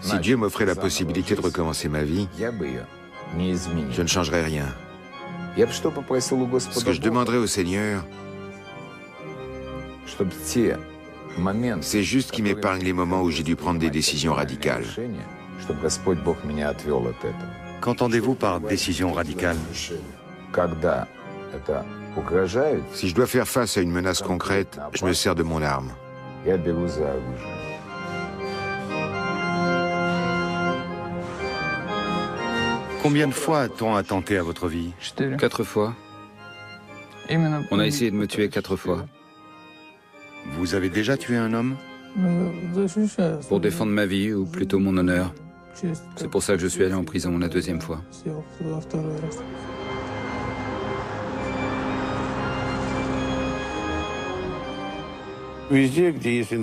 Si Dieu m'offrait la possibilité de recommencer ma vie, je ne changerais rien. Ce que je demanderais au Seigneur, c'est juste qu'il m'épargne les moments où j'ai dû prendre des décisions radicales. Qu'entendez-vous par décision radicale? Si je dois faire face à une menace concrète, je me sers de mon arme. Combien de fois a-t-on attenté à votre vie? 4 fois. On a essayé de me tuer 4 fois. Vous avez déjà tué un homme? Pour défendre ma vie, ou plutôt mon honneur. C'est pour ça que je suis allé en prison la 2e fois.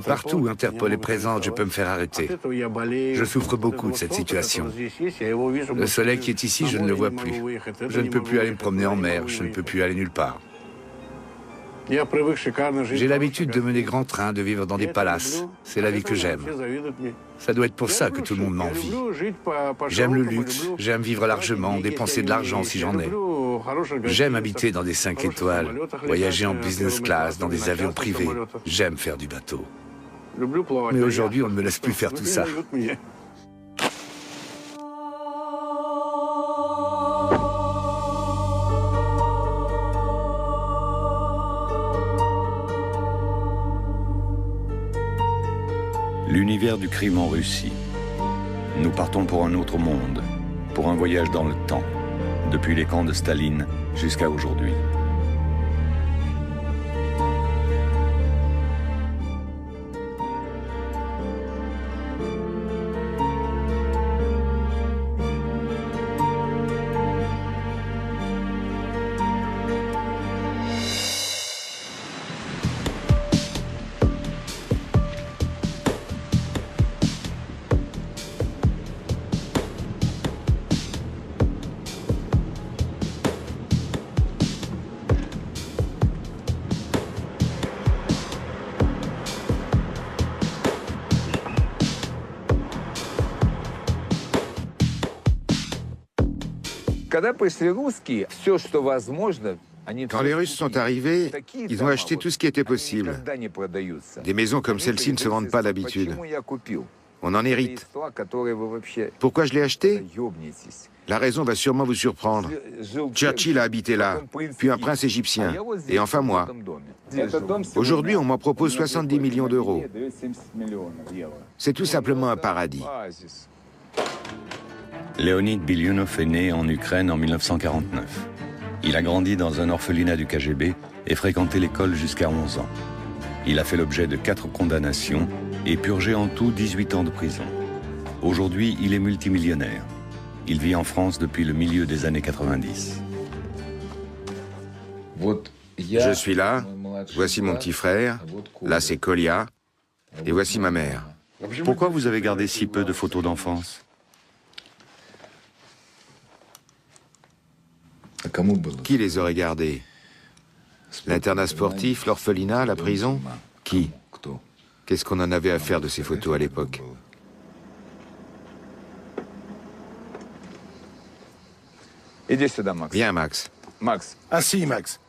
Partout où Interpol est présent, je peux me faire arrêter. Je souffre beaucoup de cette situation. Le soleil qui est ici, je ne le vois plus. Je ne peux plus aller me promener en mer, je ne peux plus aller nulle part. J'ai l'habitude de mener grand train, de vivre dans des palaces. C'est la vie que j'aime. Ça doit être pour ça que tout le monde m'envie. J'aime le luxe, j'aime vivre largement, dépenser de l'argent si j'en ai. J'aime habiter dans des 5 étoiles, voyager en business class, dans des avions privés. J'aime faire du bateau. Mais aujourd'hui, on ne me laisse plus faire tout ça. L'univers du crime en Russie. Nous partons pour un autre monde, pour un voyage dans le temps, depuis les camps de Staline jusqu'à aujourd'hui. Quand les Russes sont arrivés, ils ont acheté tout ce qui était possible. Des maisons comme celle-ci ne se vendent pas d'habitude. On en hérite. Pourquoi je l'ai acheté? La raison va sûrement vous surprendre. Churchill a habité là, puis un prince égyptien, et enfin moi. Aujourd'hui, on m'en propose 70 millions d'euros. C'est tout simplement un paradis. Leonid Bilyunov est né en Ukraine en 1949. Il a grandi dans un orphelinat du KGB et fréquenté l'école jusqu'à 11 ans. Il a fait l'objet de 4 condamnations et purgé en tout 18 ans de prison. Aujourd'hui, il est multimillionnaire. Il vit en France depuis le milieu des années 90. Je suis là, voici mon petit frère, là c'est Kolya, et voici ma mère. Pourquoi vous avez gardé si peu de photos d'enfance? Qui les aurait gardés? L'internat sportif, l'orphelinat, la prison? Qui? Qu'est-ce qu'on en avait à faire de ces photos à l'époque? Viens, Max. Assis, Max.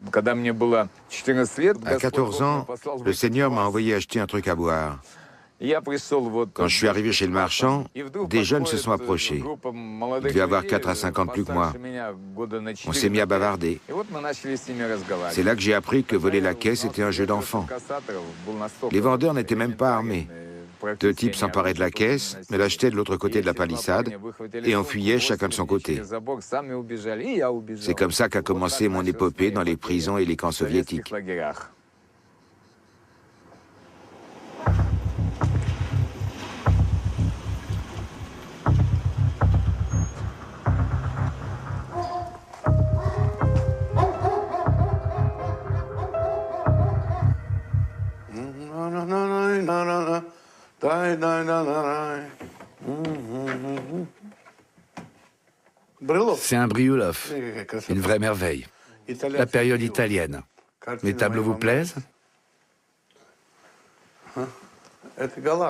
À 14 ans, le Seigneur m'a envoyé acheter un truc à boire. Quand je suis arrivé chez le marchand, des jeunes se sont approchés. Ils devaient avoir 4 à 5 ans de plus que moi. On s'est mis à bavarder. C'est là que j'ai appris que voler la caisse était un jeu d'enfant. Les vendeurs n'étaient même pas armés. 2 types s'emparaient de la caisse, me l'achetaient de l'autre côté de la palissade et enfuyaient chacun de son côté. C'est comme ça qu'a commencé mon épopée dans les prisons et les camps soviétiques. C'est un Brioulov, une vraie merveille. La période italienne. Mes tableaux vous plaisent?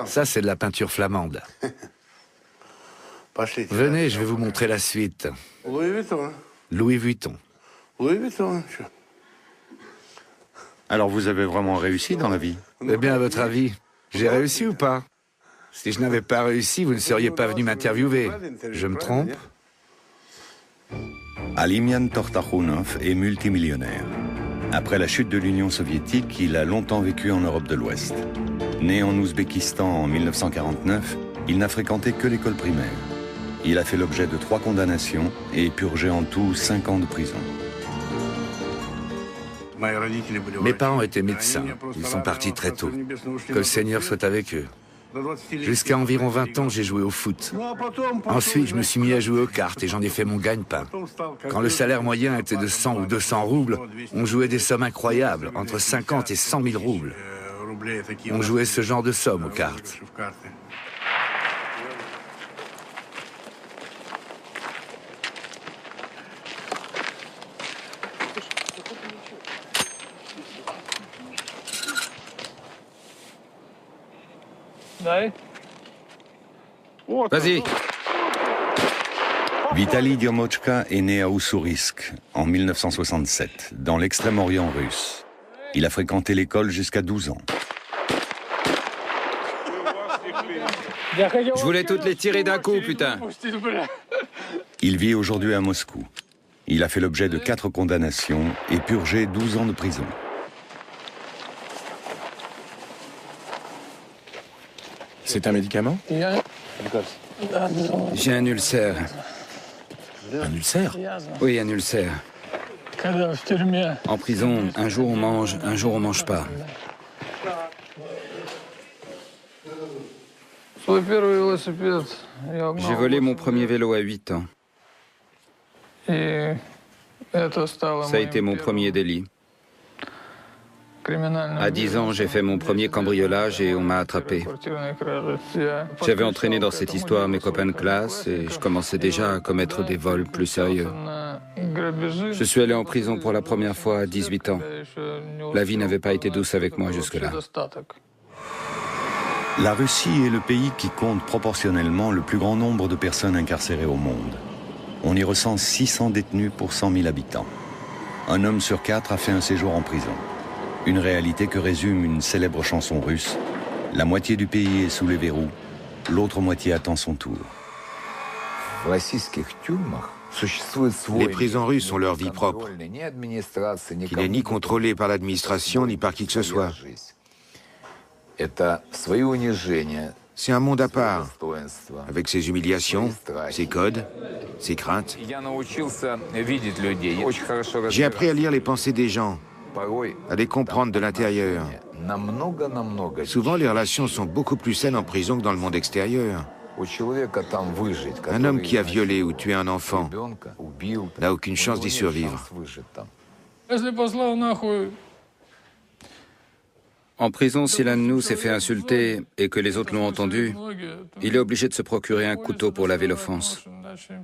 Ça, c'est de la peinture flamande. Venez, je vais vous montrer la suite. Louis Vuitton. Alors vous avez vraiment réussi dans la vie? Eh bien, à votre avis, j'ai réussi ou pas? Si je n'avais pas réussi, vous ne seriez pas venu m'interviewer. Je me trompe? Alimian Tortakhunov est multimillionnaire. Après la chute de l'Union soviétique, il a longtemps vécu en Europe de l'Ouest. Né en Ouzbékistan en 1949, il n'a fréquenté que l'école primaire. Il a fait l'objet de 3 condamnations et purgé en tout 5 ans de prison. Mes parents étaient médecins. Ils sont partis très tôt. Que le Seigneur soit avec eux. Jusqu'à environ 20 ans, j'ai joué au foot. Ensuite, je me suis mis à jouer aux cartes et j'en ai fait mon gagne-pain. Quand le salaire moyen était de 100 ou 200 roubles, on jouait des sommes incroyables, entre 50 et 100 000 roubles. On jouait ce genre de sommes aux cartes. Vas-y. Vitali Diomochka est né à Ussurisk en 1967, dans l'extrême-orient russe. Il a fréquenté l'école jusqu'à 12 ans. Je voulais toutes les tirer d'un coup, putain. Il vit aujourd'hui à Moscou. Il a fait l'objet de 4 condamnations et purgé 12 ans de prison. C'est un médicament? J'ai un ulcère. Un ulcère? Oui, un ulcère. En prison, un jour on mange, un jour on mange pas. J'ai volé mon premier vélo à 8 ans. Ça a été mon premier délit. À 10 ans, j'ai fait mon premier cambriolage et on m'a attrapé. J'avais entraîné dans cette histoire mes copains de classe et je commençais déjà à commettre des vols plus sérieux. Je suis allé en prison pour la première fois à 18 ans. La vie n'avait pas été douce avec moi jusque-là. La Russie est le pays qui compte proportionnellement le plus grand nombre de personnes incarcérées au monde. On y recense 600 détenus pour 100 000 habitants. Un homme sur 4 a fait un séjour en prison. Une réalité que résume une célèbre chanson russe. La moitié du pays est sous les verrous, l'autre moitié attend son tour. Les prisons russes ont leur vie propre, qui n'est ni contrôlée par l'administration ni par qui que ce soit. C'est un monde à part, avec ses humiliations, ses codes, ses craintes. J'ai appris à lire les pensées des gens, à les comprendre de l'intérieur. Souvent, les relations sont beaucoup plus saines en prison que dans le monde extérieur. Un homme qui a violé ou tué un enfant n'a aucune chance d'y survivre. En prison, si l'un de nous s'est fait insulter et que les autres l'ont entendu, il est obligé de se procurer un couteau pour laver l'offense.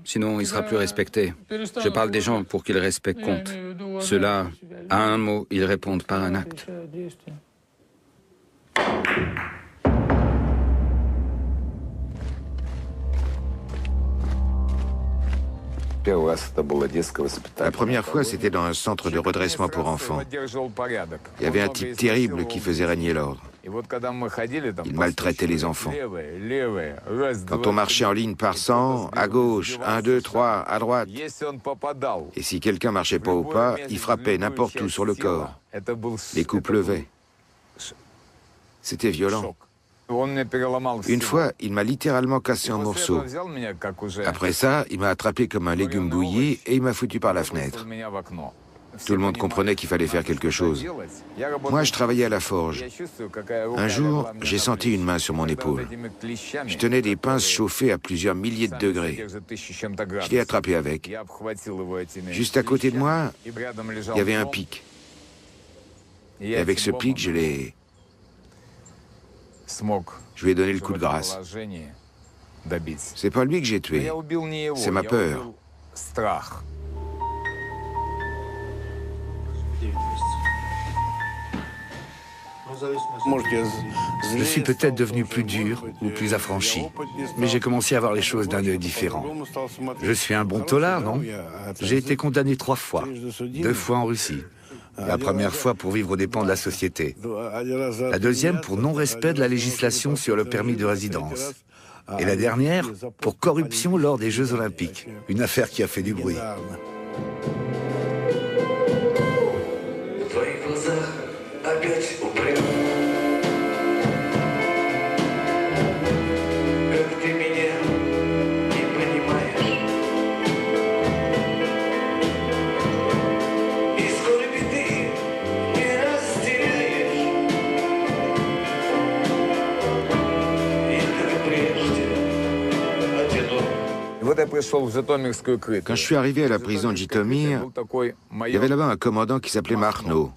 Sinon, il sera plus respecté. Je parle des gens pour qu'ils respectent compte. Ceux-là, à un mot, ils répondent par un acte. La première fois, c'était dans un centre de redressement pour enfants. Il y avait un type terrible qui faisait régner l'ordre. Il maltraitait les enfants. Quand on marchait en ligne par 100, à gauche, 1, 2, 3, à droite. Et si quelqu'un marchait pas au pas, il frappait n'importe où sur le corps. Les coups pleuvaient. C'était violent. Une fois, il m'a littéralement cassé en morceaux. Après ça, il m'a attrapé comme un légume bouilli et il m'a foutu par la fenêtre. Tout le monde comprenait qu'il fallait faire quelque chose. Moi, je travaillais à la forge. Un jour, j'ai senti une main sur mon épaule. Je tenais des pinces chauffées à plusieurs milliers de degrés. Je l'ai attrapé avec. Juste à côté de moi, il y avait un pic. Et avec ce pic, je lui ai donné le coup de grâce. C'est pas lui que j'ai tué, c'est ma peur. Je suis peut-être devenu plus dur ou plus affranchi, mais j'ai commencé à voir les choses d'un œil différent. Je suis un bon tolard, non? J'ai été condamné 3 fois, 2 fois en Russie. La première fois pour vivre aux dépens de la société. La deuxième pour non-respect de la législation sur le permis de résidence. Et la dernière pour corruption lors des Jeux Olympiques. Une affaire qui a fait du bruit. Quand je suis arrivé à la prison de Jitomir, il y avait là-bas un commandant qui s'appelait Marno.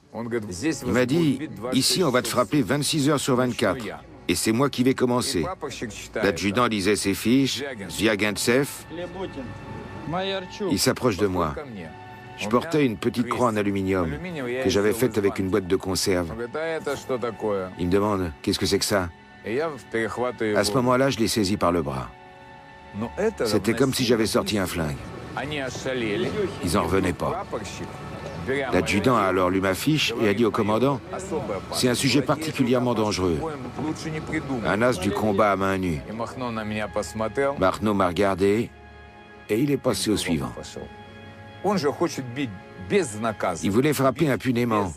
Il m'a dit, ici on va te frapper 26 heures sur 24. Et c'est moi qui vais commencer. L'adjudant lisait ses fiches, Zviagintsev. Il s'approche de moi. Je portais une petite croix en aluminium que j'avais faite avec une boîte de conserve. Il me demande, qu'est-ce que c'est que ça? À ce moment-là, je l'ai saisi par le bras. C'était comme si j'avais sorti un flingue. Ils n'en revenaient pas. L'adjudant a alors lu ma fiche et a dit au commandant, « C'est un sujet particulièrement dangereux. Un as du combat à main nue. » Marno m'a regardé et il est passé au suivant. Il voulait frapper impunément.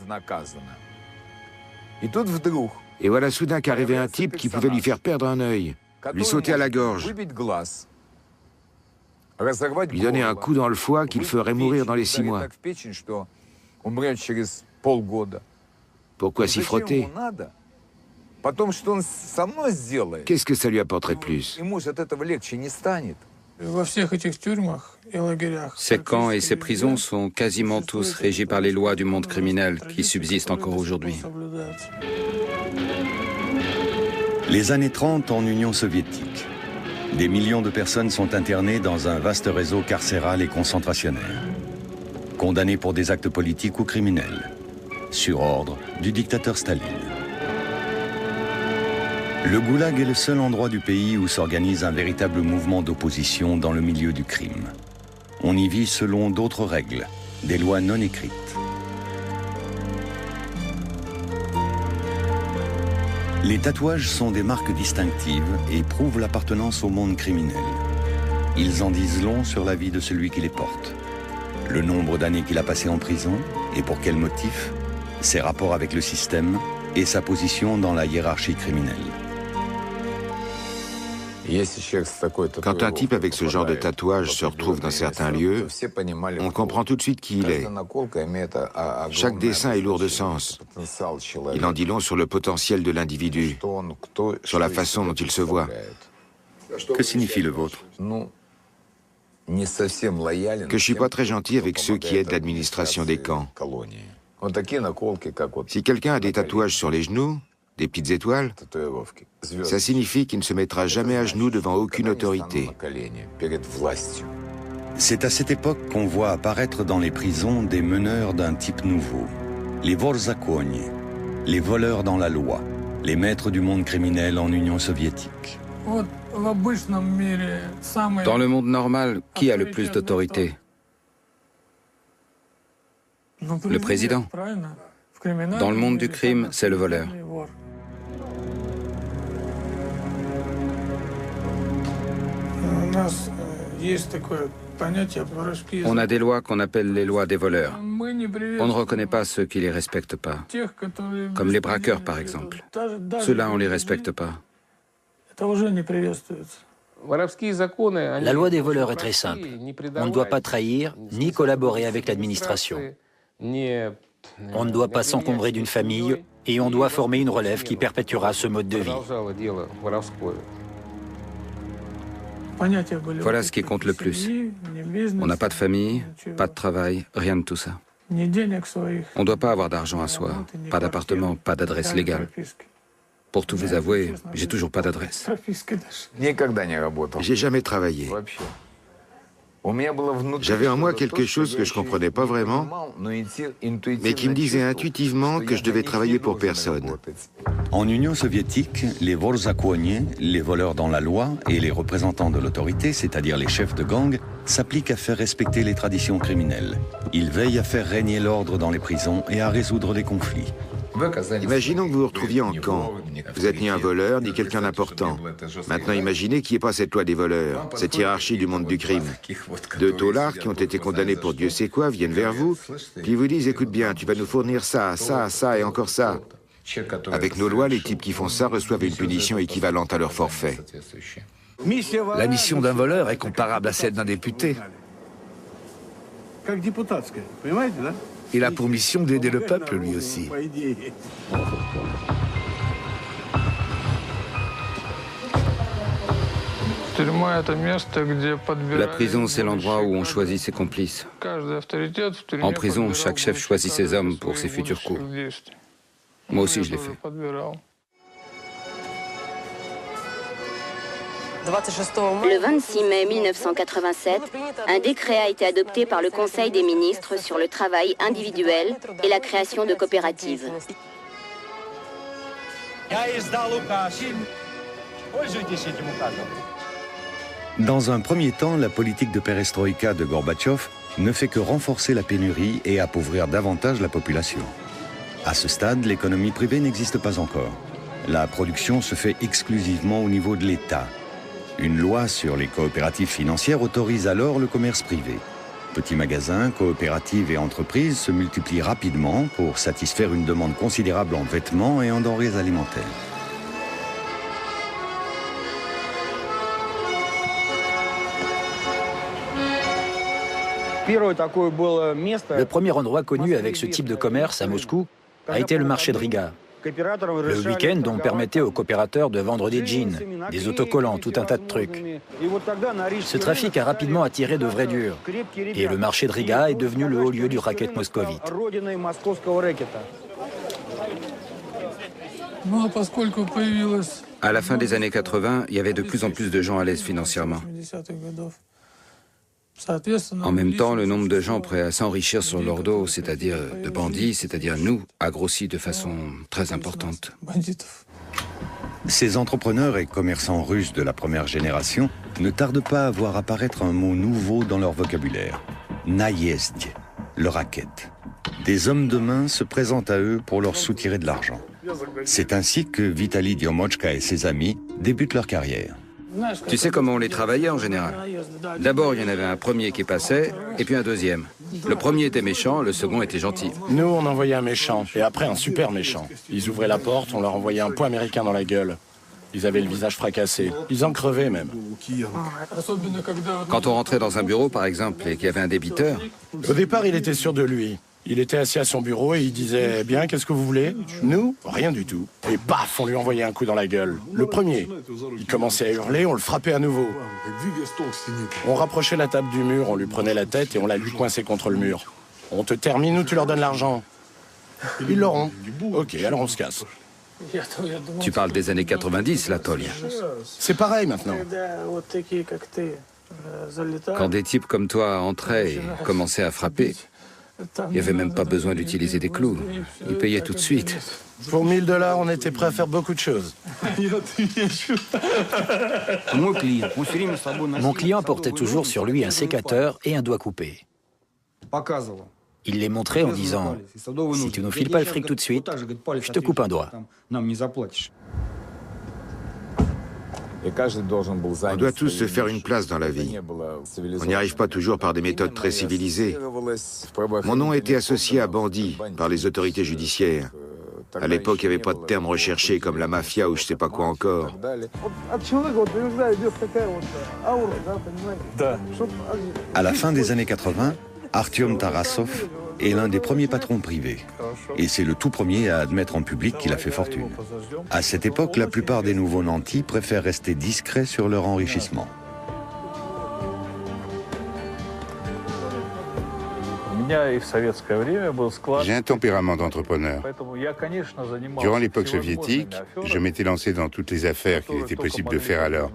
Et voilà soudain qu'arrivait un type qui pouvait lui faire perdre un œil, lui sauter à la gorge, lui donner un coup dans le foie qu'il ferait mourir dans les 6 mois. Pourquoi s'y frotter? Qu'est-ce que ça lui apporterait de plus? Ces camps et ces prisons sont quasiment tous régis par les lois du monde criminel qui subsistent encore aujourd'hui. Les années 30 en Union soviétique. Des millions de personnes sont internées dans un vaste réseau carcéral et concentrationnaire. Condamnées pour des actes politiques ou criminels, sur ordre du dictateur Staline. Le goulag est le seul endroit du pays où s'organise un véritable mouvement d'opposition dans le milieu du crime. On y vit selon d'autres règles, des lois non écrites. Les tatouages sont des marques distinctives et prouvent l'appartenance au monde criminel. Ils en disent long sur la vie de celui qui les porte. Le nombre d'années qu'il a passé en prison et pour quel motif, ses rapports avec le système et sa position dans la hiérarchie criminelle. Quand un type avec ce genre de tatouage se retrouve dans certains lieux, on comprend tout de suite qui il est. Chaque dessin est lourd de sens. Il en dit long sur le potentiel de l'individu, sur la façon dont il se voit. Que signifie le vôtre? Que je ne suis pas très gentil avec ceux qui aident l'administration des camps. Si quelqu'un a des tatouages sur les genoux, des petites étoiles, ça signifie qu'il ne se mettra jamais à genoux devant aucune autorité. C'est à cette époque qu'on voit apparaître dans les prisons des meneurs d'un type nouveau. Les vorzakoni, les voleurs dans la loi, les maîtres du monde criminel en Union soviétique. Dans le monde normal, qui a le plus d'autorité? Le président. Dans le monde du crime, c'est le voleur. On a des lois qu'on appelle les lois des voleurs. On ne reconnaît pas ceux qui ne les respectent pas. Comme les braqueurs, par exemple. Ceux-là, on ne les respecte pas. La loi des voleurs est très simple. On ne doit pas trahir ni collaborer avec l'administration. On ne doit pas s'encombrer d'une famille et on doit former une relève qui perpétuera ce mode de vie. Voilà ce qui compte le plus. On n'a pas de famille, pas de travail, rien de tout ça. On ne doit pas avoir d'argent à soi, pas d'appartement, pas d'adresse légale. Pour tout vous avouer, j'ai toujours pas d'adresse. J'ai jamais travaillé. J'avais en moi quelque chose que je ne comprenais pas vraiment, mais qui me disait intuitivement que je devais travailler pour personne. En Union soviétique, les vorzakonie, les voleurs dans la loi, et les représentants de l'autorité, c'est-à-dire les chefs de gang, s'appliquent à faire respecter les traditions criminelles. Ils veillent à faire régner l'ordre dans les prisons et à résoudre des conflits. Imaginons que vous vous retrouviez en camp. Vous n'êtes ni un voleur, ni quelqu'un d'important. Maintenant, imaginez qu'il n'y ait pas cette loi des voleurs, cette hiérarchie du monde du crime. Deux taulards qui ont été condamnés pour Dieu sait quoi viennent vers vous, puis ils vous disent, écoute bien, tu vas nous fournir ça, ça, ça et encore ça. Avec nos lois, les types qui font ça reçoivent une punition équivalente à leur forfait. La mission d'un voleur est comparable à celle d'un député. Il a pour mission d'aider le peuple, lui aussi. La prison, c'est l'endroit où on choisit ses complices. En prison, chaque chef choisit ses hommes pour ses futurs coups. Moi aussi, je l'ai fait. Le 26 mai 1987, un décret a été adopté par le Conseil des ministres sur le travail individuel et la création de coopératives. Dans un premier temps, la politique de perestroïka de Gorbatchev ne fait que renforcer la pénurie et appauvrir davantage la population. À ce stade, l'économie privée n'existe pas encore. La production se fait exclusivement au niveau de l'État. Une loi sur les coopératives financières autorise alors le commerce privé. Petits magasins, coopératives et entreprises se multiplient rapidement pour satisfaire une demande considérable en vêtements et en denrées alimentaires. Le premier endroit connu avec ce type de commerce à Moscou a été le marché de Riga. Le week-end, on permettait aux coopérateurs de vendre des jeans, des autocollants, tout un tas de trucs. Ce trafic a rapidement attiré de vrais durs. Et le marché de Riga est devenu le haut lieu du racket moscovite. À la fin des années 80, il y avait de plus en plus de gens à l'aise financièrement. En même temps, le nombre de gens prêts à s'enrichir sur leur dos, c'est-à-dire de bandits, c'est-à-dire nous, a grossi de façon très importante. Ces entrepreneurs et commerçants russes de la première génération ne tardent pas à voir apparaître un mot nouveau dans leur vocabulaire. Naïezdie, le racket. Des hommes de main se présentent à eux pour leur soutirer de l'argent. C'est ainsi que Vitali Diomochka et ses amis débutent leur carrière. Tu sais comment on les travaillait en général? D'abord, il y en avait un premier qui passait, et puis un deuxième. Le premier était méchant, le second était gentil. Nous, on envoyait un méchant, et après un super méchant. Ils ouvraient la porte, on leur envoyait un poing américain dans la gueule. Ils avaient le visage fracassé. Ils en crevaient même. Quand on rentrait dans un bureau, par exemple, et qu'il y avait un débiteur... Au départ, il était sûr de lui. Il était assis à son bureau et il disait « Bien, qu'est-ce que vous voulez ?» Nous, rien du tout. Et paf, on lui envoyait un coup dans la gueule. Le premier. Il commençait à hurler, on le frappait à nouveau. On rapprochait la table du mur, on lui prenait la tête et on la lui coinçait contre le mur. On te termine ou tu leur donnes l'argent? Ils l'auront. Ok, alors on se casse. Tu parles des années 90, là, Tolia. C'est pareil maintenant. Quand des types comme toi entraient et commençaient à frapper, il n'y avait même pas besoin d'utiliser des clous. Ils payaient tout de suite. Pour $1000, on était prêt à faire beaucoup de choses. Mon client portait toujours sur lui un sécateur et un doigt coupé. Il les montrait en disant « Si tu ne nous files pas le fric tout de suite, je te coupe un doigt. » On doit tous se faire une place dans la vie. On n'y arrive pas toujours par des méthodes très civilisées. Mon nom a été associé à bandit par les autorités judiciaires. À l'époque, il n'y avait pas de terme recherché comme la mafia ou je sais pas quoi encore. À la fin des années 80, Artyom Tarasov est l'un des premiers patrons privés. Et c'est le tout premier à admettre en public qu'il a fait fortune. À cette époque, la plupart des nouveaux nantis préfèrent rester discrets sur leur enrichissement. J'ai un tempérament d'entrepreneur. Durant l'époque soviétique, je m'étais lancé dans toutes les affaires qu'il était possible de faire alors.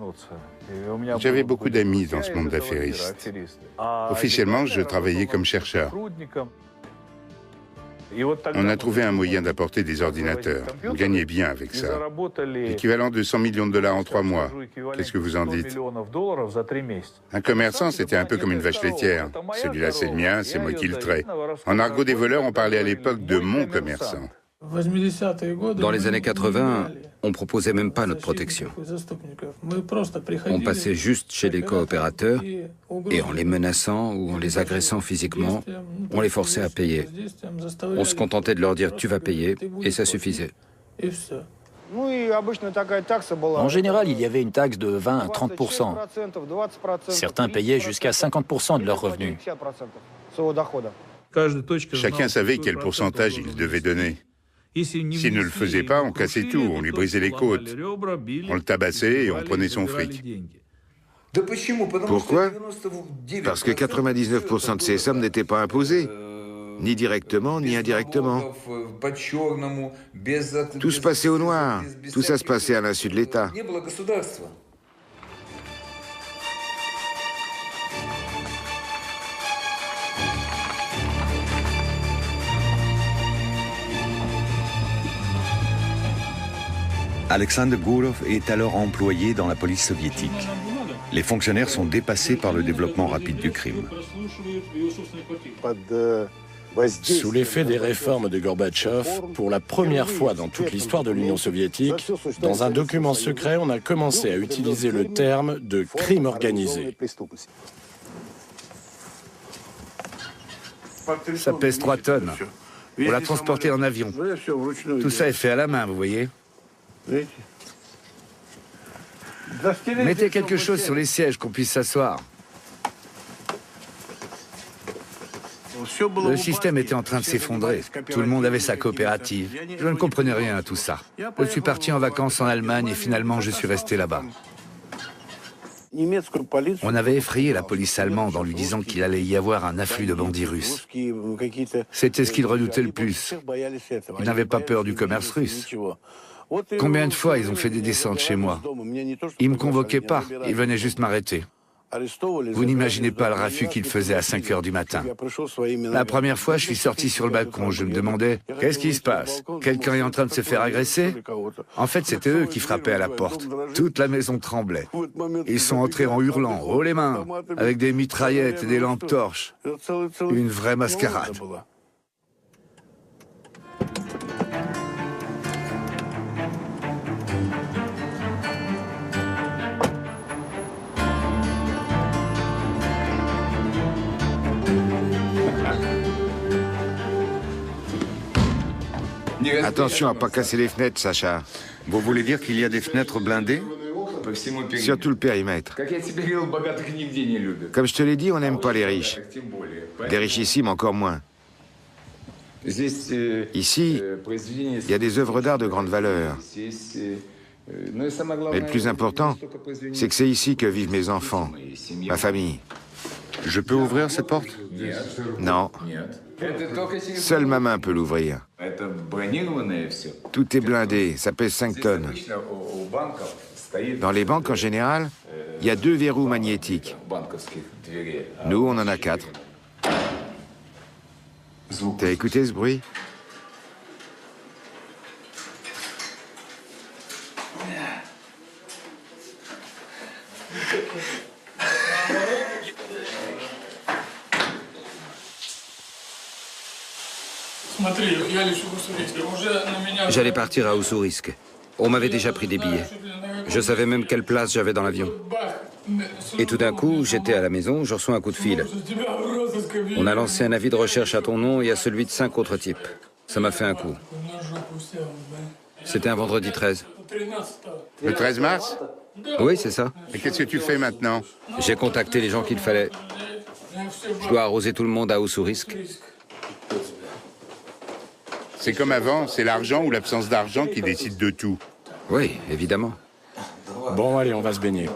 J'avais beaucoup d'amis dans ce monde d'affairistes. Officiellement, je travaillais comme chercheur. On a trouvé un moyen d'apporter des ordinateurs. On gagnait bien avec ça. L'équivalent de 100 millions de dollars en 3 mois. Qu'est-ce que vous en dites? Un commerçant, c'était un peu comme une vache laitière. Celui-là, c'est le mien, c'est moi qui le trais. En argot des voleurs, on parlait à l'époque de mon commerçant. Dans les années 80, on proposait même pas notre protection. On passait juste chez les coopérateurs et en les menaçant ou en les agressant physiquement, on les forçait à payer. On se contentait de leur dire « tu vas payer » et ça suffisait. En général, il y avait une taxe de 20 à 30%. Certains payaient jusqu'à 50% de leurs revenus. Chacun savait quel pourcentage il devait donner. S'il ne le faisait pas, on cassait tout, on lui brisait les côtes. On le tabassait et on prenait son fric. Pourquoi? Parce que 99% de ces sommes n'étaient pas imposées, ni directement, ni indirectement. Tout se passait au noir, tout ça se passait à l'insu de l'État. Alexander Gurov est alors employé dans la police soviétique. Les fonctionnaires sont dépassés par le développement rapide du crime. Sous l'effet des réformes de Gorbatchev, pour la première fois dans toute l'histoire de l'Union soviétique, dans un document secret, on a commencé à utiliser le terme de crime organisé. Ça pèse 3 tonnes. On l'a transporté en avion. Tout ça est fait à la main, vous voyez. Mettez quelque chose sur les sièges, qu'on puisse s'asseoir. Le système était en train de s'effondrer. Tout le monde avait sa coopérative. Je ne comprenais rien à tout ça. Je suis parti en vacances en Allemagne et finalement je suis resté là-bas. On avait effrayé la police allemande en lui disant qu'il allait y avoir un afflux de bandits russes. C'était ce qu'ils redoutaient le plus. Ils n'avaient pas peur du commerce russe. Combien de fois ils ont fait des descentes chez moi? Ils ne me convoquaient pas, ils venaient juste m'arrêter. Vous n'imaginez pas le raffut qu'ils faisaient à 5 heures du matin. La première fois, je suis sorti sur le balcon, je me demandais « Qu'est-ce qui se passe? Quelqu'un est en train de se faire agresser ?» En fait, c'était eux qui frappaient à la porte. Toute la maison tremblait. Ils sont entrés en hurlant « Haut les mains !» avec des mitraillettes et des lampes torches. Une vraie mascarade. Attention à ne pas casser les fenêtres, Sacha. Vous voulez dire qu'il y a des fenêtres blindées? Sur tout le périmètre. Comme je te l'ai dit, on n'aime pas les riches. Des richissimes encore moins. Ici, il y a des œuvres d'art de grande valeur. Mais le plus important, c'est que c'est ici que vivent mes enfants, ma famille. Je peux ouvrir cette porte? Non. Seule ma main peut l'ouvrir. Tout est blindé, ça pèse 5 tonnes. Dans les banques, en général, il y a 2 verrous magnétiques. Nous, on en a 4. T'as écouté ce bruit? J'allais partir à Ussurisk. On m'avait déjà pris des billets. Je savais même quelle place j'avais dans l'avion. Et tout d'un coup, j'étais à la maison, je reçois un coup de fil. On a lancé un avis de recherche à ton nom et à celui de 5 autres types. Ça m'a fait un coup. C'était un vendredi 13. Le 13 mars? Oui, c'est ça. Et qu'est-ce que tu fais maintenant? J'ai contacté les gens qu'il fallait. Je dois arroser tout le monde à Ussurisk. C'est comme avant, c'est l'argent ou l'absence d'argent qui décide de tout. Oui, évidemment. Bon, allez, on va se baigner.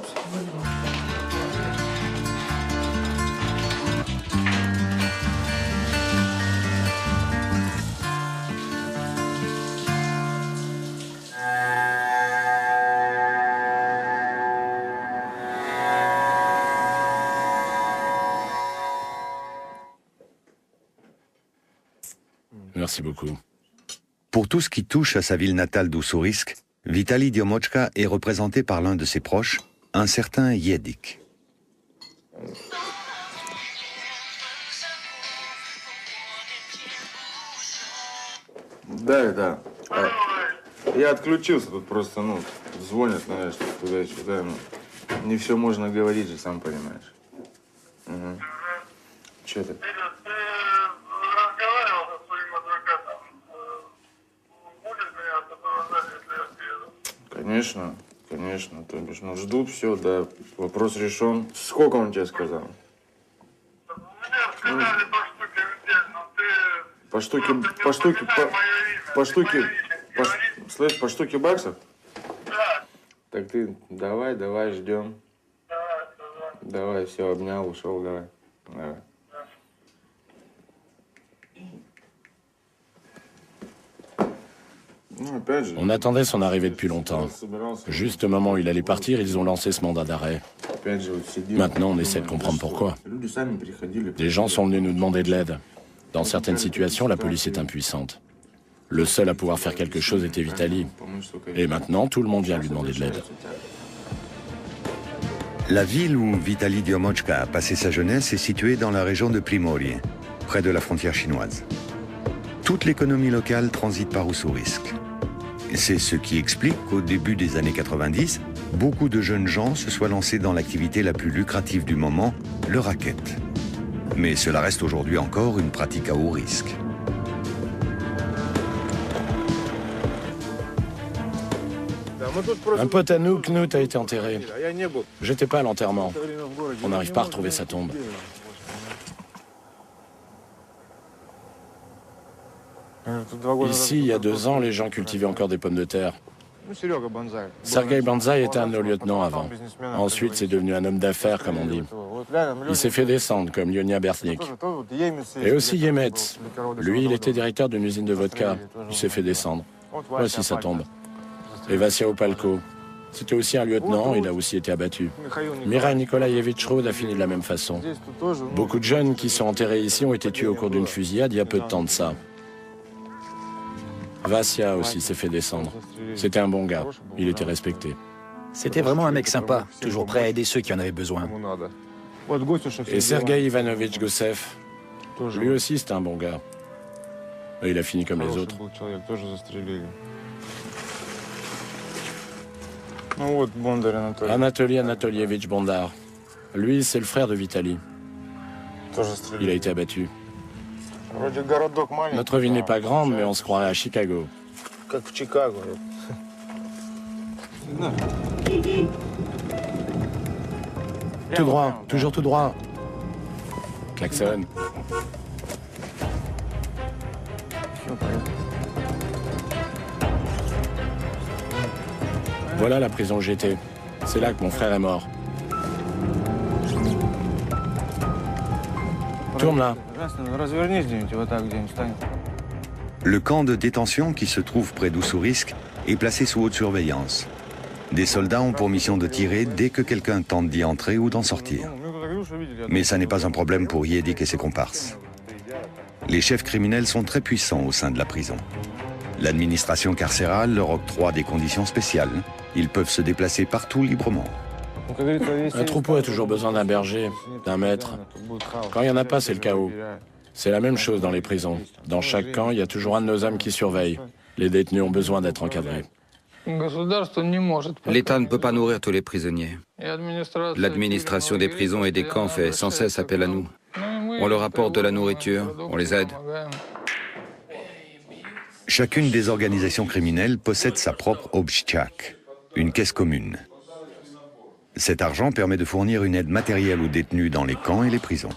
Merci beaucoup. Pour tout ce qui touche à sa ville natale d'Ussurisk, Vitali Diomochka est représenté par l'un de ses proches, un certain Yedik. Да. Я отключился, тут просто, звонят, знаешь, туда-сюда, не все можно говорить же, сам понимаешь. Угу. Че ты? Ты разговаривал со своим адвокатом. Будешь меня сопровождать, если я приеду? Конечно, то бишь, ждут, все, да, вопрос решен. Сколько он тебе сказал? Мне сказали по штуке в день, но ты... Слышь, по штуке баксов? Да. Так ты давай, ждем. Давай, все, обнял, ушел, давай. On attendait son arrivée depuis longtemps. Juste au moment où il allait partir, ils ont lancé ce mandat d'arrêt. Maintenant, on essaie de comprendre pourquoi. Des gens sont venus nous demander de l'aide. Dans certaines situations, la police est impuissante. Le seul à pouvoir faire quelque chose était Vitali. Et maintenant, tout le monde vient lui demander de l'aide. La ville où Vitali Diomochka a passé sa jeunesse est située dans la région de Primorie, près de la frontière chinoise. Toute l'économie locale transite par Ussurisk. C'est ce qui explique qu'au début des années 90, beaucoup de jeunes gens se soient lancés dans l'activité la plus lucrative du moment, le racket. Mais cela reste aujourd'hui encore une pratique à haut risque. Un pote à nous, Knut, a été enterré. J'étais pas à l'enterrement. On n'arrive pas à retrouver sa tombe. Ici, il y a 2 ans, les gens cultivaient encore des pommes de terre. Sergei Banzai était un de nos lieutenants avant. Ensuite, c'est devenu un homme d'affaires, comme on dit. Il s'est fait descendre, comme Lyonia Bertnik. Et aussi Yemetz. Lui, il était directeur d'une usine de vodka. Il s'est fait descendre. Voici sa tombe. Et Vassia Opalko. C'était aussi un lieutenant, il a aussi été abattu. Mirai Nikolaevitch Rod a fini de la même façon. Beaucoup de jeunes qui sont enterrés ici ont été tués au cours d'une fusillade il y a peu de temps de ça. Vassia aussi s'est fait descendre. C'était un bon gars, il était respecté. C'était vraiment un mec sympa, toujours prêt à aider ceux qui en avaient besoin. Et Sergei Ivanovitch Gossev, lui aussi c'était un bon gars. Et il a fini comme les autres. Anatoly Anatolievitch Bondar. Lui, c'est le frère de Vitali. Il a été abattu. Notre ville n'est pas grande, mais on se croirait à Chicago. Tout droit, toujours tout droit. Klaxon. Voilà la prison où j'étais. C'est là que mon frère est mort. Tourne là. Le camp de détention qui se trouve près d'Ussurisk est placé sous haute surveillance. Des soldats ont pour mission de tirer dès que quelqu'un tente d'y entrer ou d'en sortir. Mais ça n'est pas un problème pour Yedik et ses comparses. Les chefs criminels sont très puissants au sein de la prison. L'administration carcérale leur octroie des conditions spéciales. Ils peuvent se déplacer partout librement. Un troupeau a toujours besoin d'un berger, d'un maître. Quand il n'y en a pas, c'est le chaos. C'est la même chose dans les prisons. Dans chaque camp, il y a toujours un de nos hommes qui surveille. Les détenus ont besoin d'être encadrés. L'État ne peut pas nourrir tous les prisonniers. L'administration des prisons et des camps fait sans cesse appel à nous. On leur apporte de la nourriture, on les aide. Chacune des organisations criminelles possède sa propre obchtchak, une caisse commune. Cet argent permet de fournir une aide matérielle aux détenus dans les camps et les prisons.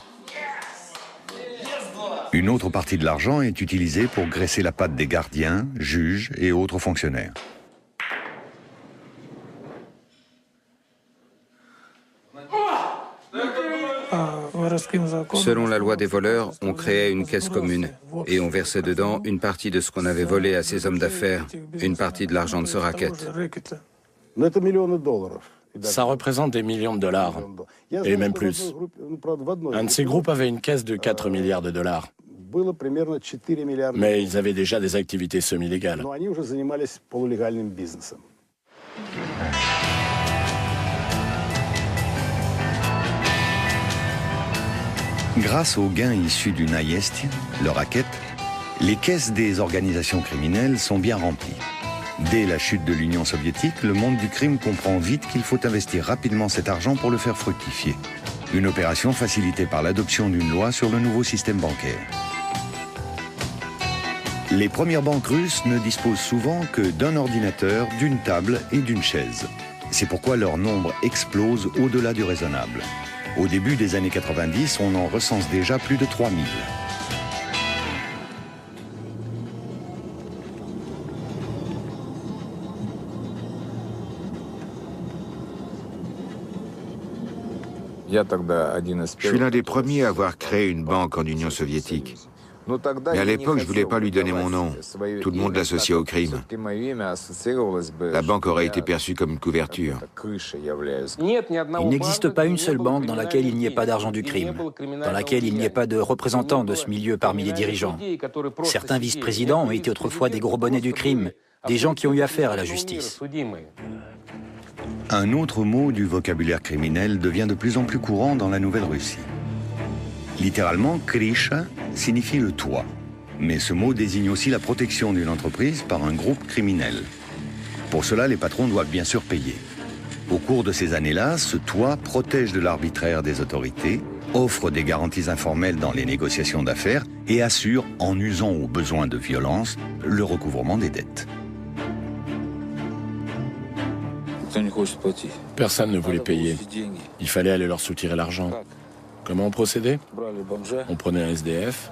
Une autre partie de l'argent est utilisée pour graisser la patte des gardiens, juges et autres fonctionnaires. Selon la loi des voleurs, on créait une caisse commune et on versait dedans une partie de ce qu'on avait volé à ces hommes d'affaires, une partie de l'argent de ce racket. Ça représente des millions de dollars, et même plus. Un de ces groupes avait une caisse de 4 milliards de dollars. Mais ils avaient déjà des activités semi-légales. Grâce aux gains issus du naïesti, le racket, les caisses des organisations criminelles sont bien remplies. Dès la chute de l'Union soviétique, le monde du crime comprend vite qu'il faut investir rapidement cet argent pour le faire fructifier. Une opération facilitée par l'adoption d'une loi sur le nouveau système bancaire. Les premières banques russes ne disposent souvent que d'un ordinateur, d'une table et d'une chaise. C'est pourquoi leur nombre explose au-delà du raisonnable. Au début des années 90, on en recense déjà plus de 3000. Je suis l'un des premiers à avoir créé une banque en Union soviétique. Mais à l'époque, je ne voulais pas lui donner mon nom. Tout le monde l'associait au crime. La banque aurait été perçue comme une couverture. Il n'existe pas une seule banque dans laquelle il n'y ait pas d'argent du crime, dans laquelle il n'y ait pas de représentants de ce milieu parmi les dirigeants. Certains vice-présidents ont été autrefois des gros bonnets du crime, des gens qui ont eu affaire à la justice. Un autre mot du vocabulaire criminel devient de plus en plus courant dans la Nouvelle-Russie. Littéralement, krisha signifie le toit. Mais ce mot désigne aussi la protection d'une entreprise par un groupe criminel. Pour cela, les patrons doivent bien sûr payer. Au cours de ces années-là, ce toit protège de l'arbitraire des autorités, offre des garanties informelles dans les négociations d'affaires et assure, en usant aux besoins de violence, le recouvrement des dettes. Personne ne voulait payer. Il fallait aller leur soutirer l'argent. Comment on procédait? On prenait un SDF,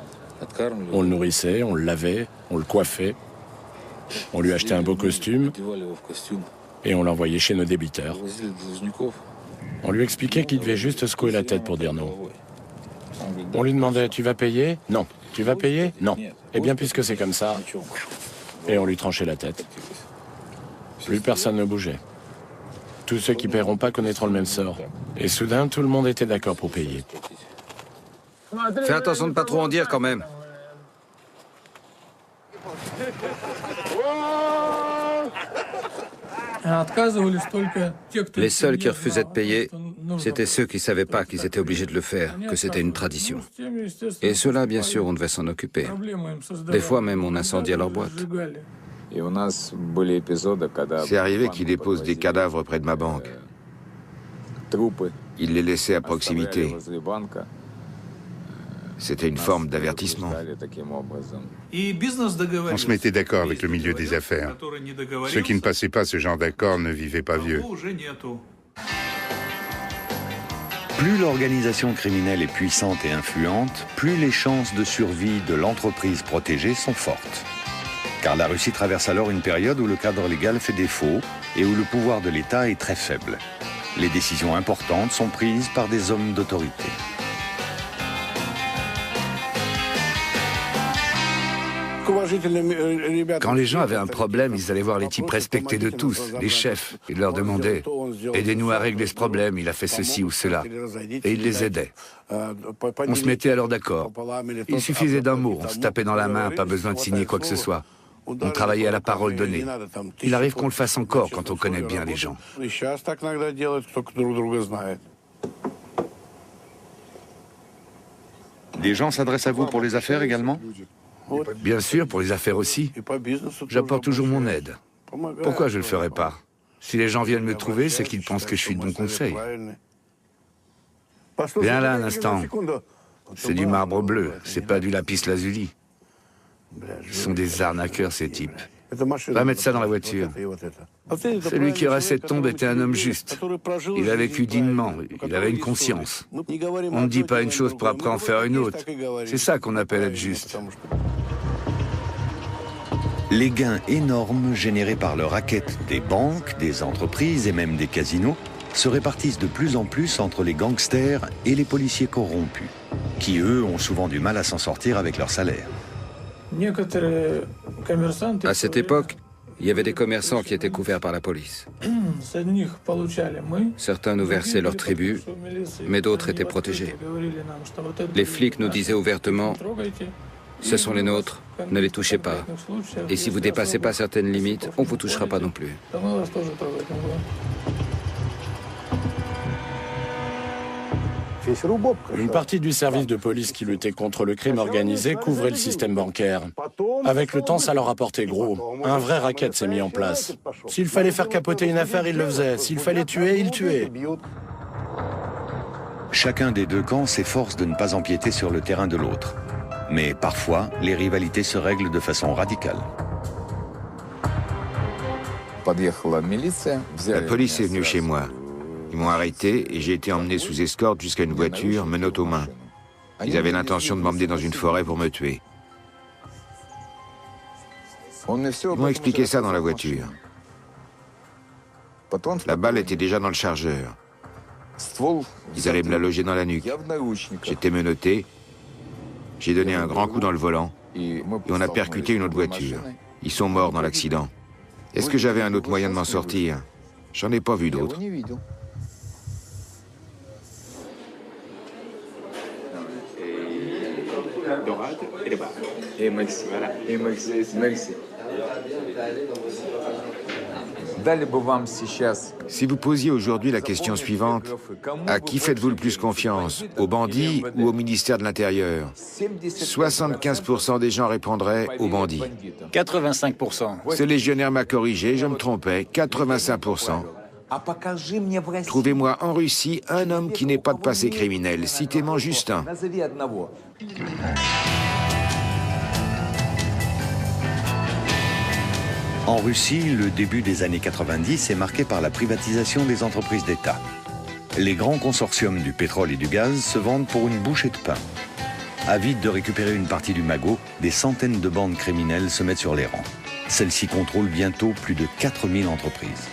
on le nourrissait, on le lavait, on le coiffait, on lui achetait un beau costume et on l'envoyait chez nos débiteurs. On lui expliquait qu'il devait juste secouer la tête pour dire non. On lui demandait « Tu vas payer ?» « Non. »« Tu vas payer ?» ?»« Non. » Eh bien, puisque c'est comme ça, et on lui tranchait la tête. Plus personne ne bougeait. Tous ceux qui ne paieront pas connaîtront le même sort. Et soudain, tout le monde était d'accord pour payer. Fais attention de ne pas trop en dire quand même. Les seuls qui refusaient de payer, c'était ceux qui ne savaient pas qu'ils étaient obligés de le faire, que c'était une tradition. Et ceux-là, bien sûr, on devait s'en occuper. Des fois même, on incendiait leur boîte. C'est arrivé qu'il dépose des cadavres près de ma banque. Il les laissait à proximité. C'était une forme d'avertissement. On se mettait d'accord avec le milieu des affaires. Ceux qui ne passaient pas ce genre d'accord ne vivaient pas vieux. Plus l'organisation criminelle est puissante et influente, plus les chances de survie de l'entreprise protégée sont fortes. Car la Russie traverse alors une période où le cadre légal fait défaut et où le pouvoir de l'État est très faible. Les décisions importantes sont prises par des hommes d'autorité. Quand les gens avaient un problème, ils allaient voir les types respectés de tous, les chefs. Ils leur demandaient « Aidez-nous à régler ce problème, il a fait ceci ou cela ». Et ils les aidaient. On se mettait alors d'accord. Il suffisait d'un mot, on se tapait dans la main, pas besoin de signer quoi que ce soit. On travaillait à la parole donnée. Il arrive qu'on le fasse encore quand on connaît bien les gens. Des gens s'adressent à vous pour les affaires également? Bien sûr, pour les affaires aussi. J'apporte toujours mon aide. Pourquoi je ne le ferais pas? Si les gens viennent me trouver, c'est qu'ils pensent que je suis de bon conseil. Viens là un instant. C'est du marbre bleu, c'est pas du lapis lazuli. Ce sont des arnaqueurs, ces types. Va mettre ça dans la voiture. Celui qui aura cette tombe était un homme juste. Il a vécu dignement, il avait une conscience. On ne dit pas une chose pour après en faire une autre. C'est ça qu'on appelle être juste. Les gains énormes générés par le racket des banques, des entreprises et même des casinos se répartissent de plus en plus entre les gangsters et les policiers corrompus, qui eux ont souvent du mal à s'en sortir avec leur salaire. À cette époque, il y avait des commerçants qui étaient couverts par la police. Certains nous versaient leur tribut, mais d'autres étaient protégés. Les flics nous disaient ouvertement Ce sont les nôtres, ne les touchez pas. Et si vous dépassez pas certaines limites, on vous touchera pas non plus. Une partie du service de police qui luttait contre le crime organisé couvrait le système bancaire. Avec le temps, ça leur a porté gros. Un vrai racket s'est mis en place. S'il fallait faire capoter une affaire, ils le faisaient. S'il fallait tuer, ils tuaient. Chacun des deux camps s'efforce de ne pas empiéter sur le terrain de l'autre. Mais parfois, les rivalités se règlent de façon radicale. La police est venue chez moi. Ils m'ont arrêté et j'ai été emmené sous escorte jusqu'à une voiture, menottes aux mains. Ils avaient l'intention de m'emmener dans une forêt pour me tuer. Ils m'ont expliqué ça dans la voiture. La balle était déjà dans le chargeur. Ils allaient me la loger dans la nuque. J'étais menotté. J'ai donné un grand coup dans le volant et on a percuté une autre voiture. Ils sont morts dans l'accident. Est-ce que j'avais un autre moyen de m'en sortir? J'en ai pas vu d'autre. Si vous posiez aujourd'hui la question suivante, à qui faites-vous le plus confiance, aux bandits ou au ministère de l'Intérieur? 75% des gens répondraient aux bandits. 85%. Ce légionnaire m'a corrigé, je me trompais, 85%. Trouvez-moi en Russie un homme qui n'ait pas de passé criminel. Citez-moi juste un. En Russie, le début des années 90 est marqué par la privatisation des entreprises d'État. Les grands consortiums du pétrole et du gaz se vendent pour une bouchée de pain. Avides de récupérer une partie du magot, des centaines de bandes criminelles se mettent sur les rangs. Celles-ci contrôlent bientôt plus de 4000 entreprises.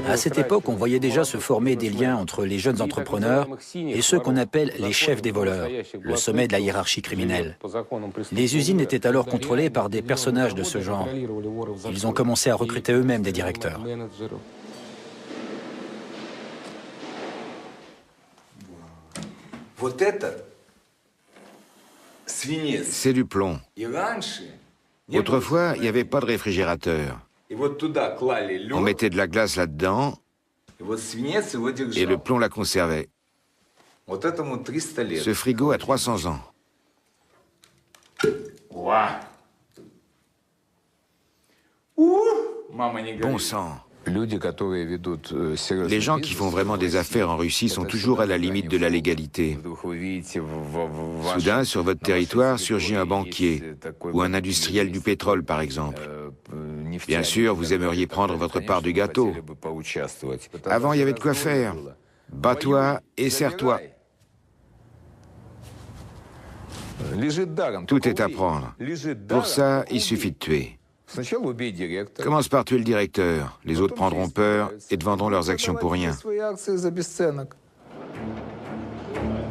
À cette époque, on voyait déjà se former des liens entre les jeunes entrepreneurs et ceux qu'on appelle les chefs des voleurs, le sommet de la hiérarchie criminelle. Les usines étaient alors contrôlées par des personnages de ce genre. Ils ont commencé à recruter eux-mêmes des directeurs. C'est du plomb. Autrefois, il n'y avait pas de réfrigérateur. On mettait de la glace là-dedans et le plomb la conservait. Ce frigo a 300 ans. Bon sang. Les gens qui font vraiment des affaires en Russie sont toujours à la limite de la légalité. Soudain, sur votre territoire, surgit un banquier ou un industriel du pétrole, par exemple. Bien sûr, vous aimeriez prendre votre part du gâteau. Avant, il y avait de quoi faire. Bats-toi et serre-toi. Tout est à prendre. Pour ça, il suffit de tuer. Commence par tuer le directeur. Les autres prendront peur et te vendront leurs actions pour rien.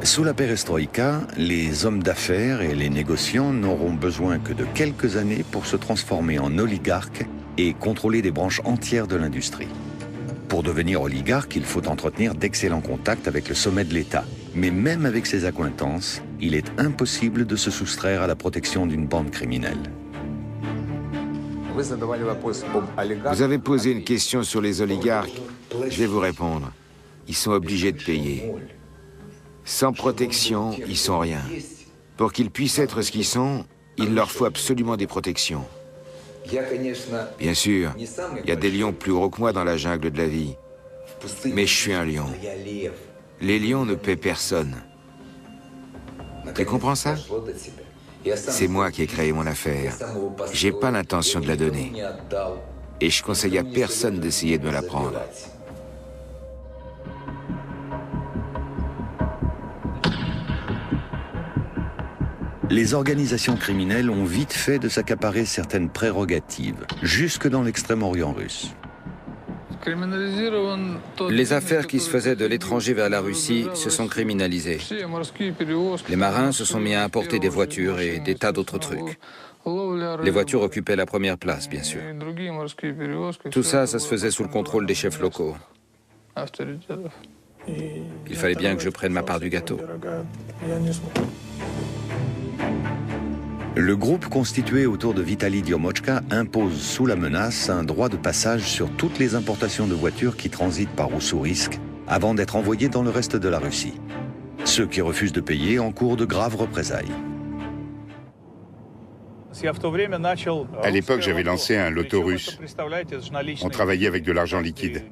Sous la perestroïka, les hommes d'affaires et les négociants n'auront besoin que de quelques années pour se transformer en oligarques et contrôler des branches entières de l'industrie. Pour devenir oligarque, il faut entretenir d'excellents contacts avec le sommet de l'État. Mais même avec ces accointances, il est impossible de se soustraire à la protection d'une bande criminelle. Vous avez posé une question sur les oligarques. Je vais vous répondre. Ils sont obligés de payer. Sans protection, ils sont rien. Pour qu'ils puissent être ce qu'ils sont, il leur faut absolument des protections. Bien sûr, il y a des lions plus gros que moi dans la jungle de la vie. Mais je suis un lion. Les lions ne paient personne. Tu comprends ça? C'est moi qui ai créé mon affaire. J'ai pas l'intention de la donner. Et je conseille à personne d'essayer de me la prendre. Les organisations criminelles ont vite fait de s'accaparer certaines prérogatives, jusque dans l'extrême-orient russe. Les affaires qui se faisaient de l'étranger vers la Russie se sont criminalisées. Les marins se sont mis à importer des voitures et des tas d'autres trucs. Les voitures occupaient la première place, bien sûr. Tout ça, ça se faisait sous le contrôle des chefs locaux. Il fallait bien que je prenne ma part du gâteau. Le groupe constitué autour de Vitali Diomochka impose sous la menace un droit de passage sur toutes les importations de voitures qui transitent par Oussourisk avant d'être envoyées dans le reste de la Russie. Ceux qui refusent de payer encourent de graves représailles. À l'époque, j'avais lancé un loto russe. On travaillait avec de l'argent liquide.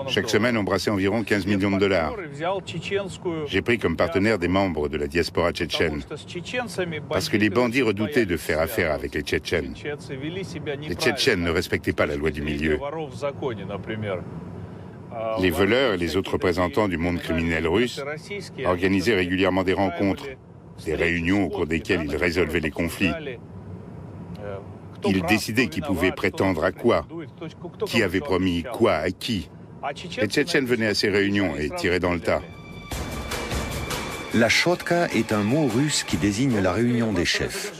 Chaque semaine, on brassait environ 15 millions de dollars. J'ai pris comme partenaire des membres de la diaspora tchétchène. Parce que les bandits redoutaient de faire affaire avec les Tchétchènes. Les Tchétchènes ne respectaient pas la loi du milieu. Les voleurs et les autres représentants du monde criminel russe organisaient régulièrement des rencontres, des réunions au cours desquelles ils résolvaient les conflits. Ils décidaient qui pouvait prétendre à quoi, qui avait promis quoi à qui. Les Tchétchènes venaient à ces réunions et tiraient dans le tas. La chotka est un mot russe qui désigne la réunion des chefs.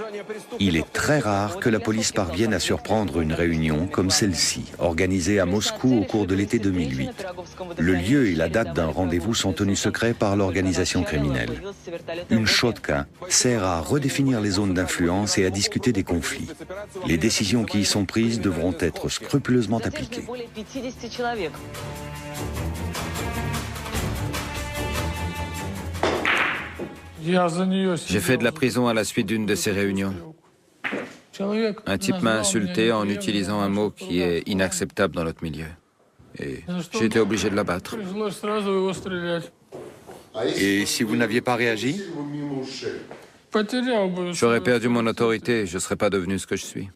Il est très rare que la police parvienne à surprendre une réunion comme celle-ci, organisée à Moscou au cours de l'été 2008. Le lieu et la date d'un rendez-vous sont tenus secrets par l'organisation criminelle. Une chotka sert à redéfinir les zones d'influence et à discuter des conflits. Les décisions qui y sont prises devront être scrupuleusement appliquées. J'ai fait de la prison à la suite d'une de ces réunions. Un type m'a insulté en utilisant un mot qui est inacceptable dans notre milieu. Et j'ai été obligé de l'abattre. Et si vous n'aviez pas réagi? J'aurais perdu mon autorité, je ne serais pas devenu ce que je suis.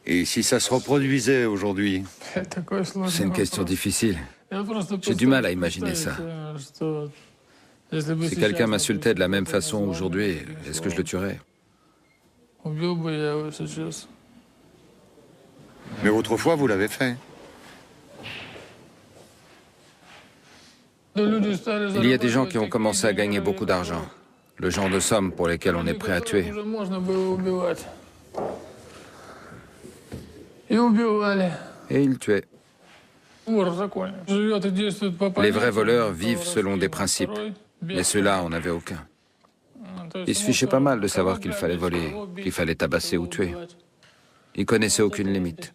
Et si ça se reproduisait aujourd'hui? C'est une question difficile. J'ai du mal à imaginer ça. Si quelqu'un m'insultait de la même façon aujourd'hui, est-ce que je le tuerais? Mais autrefois, vous l'avez fait. Il y a des gens qui ont commencé à gagner beaucoup d'argent. Le genre de sommes pour lesquelles on est prêt à tuer. Et ils tuaient. Les vrais voleurs vivent selon des principes, mais ceux-là, on n'avait aucun. Ils se fichaient pas mal de savoir qu'il fallait voler, qu'il fallait tabasser ou tuer. Ils connaissaient aucune limite.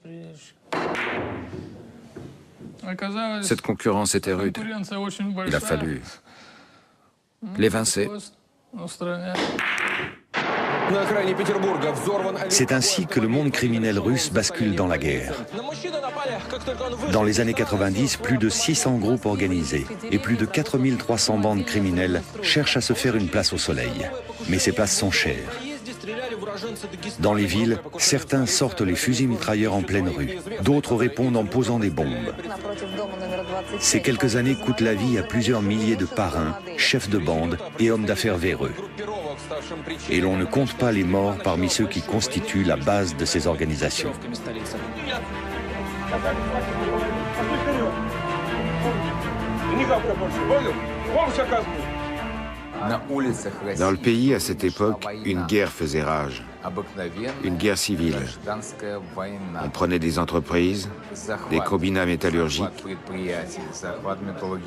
Cette concurrence était rude. Il a fallu l'évincer. C'est ainsi que le monde criminel russe bascule dans la guerre. Dans les années 90, plus de 600 groupes organisés et plus de 4300 bandes criminelles cherchent à se faire une place au soleil. Mais ces places sont chères. Dans les villes, certains sortent les fusils mitrailleurs en pleine rue. D'autres répondent en posant des bombes. Ces quelques années coûtent la vie à plusieurs milliers de parrains, chefs de bande et hommes d'affaires véreux. Et l'on ne compte pas les morts parmi ceux qui constituent la base de ces organisations. Dans le pays, à cette époque, une guerre faisait rage. Une guerre civile. On prenait des entreprises, des combinats métallurgiques.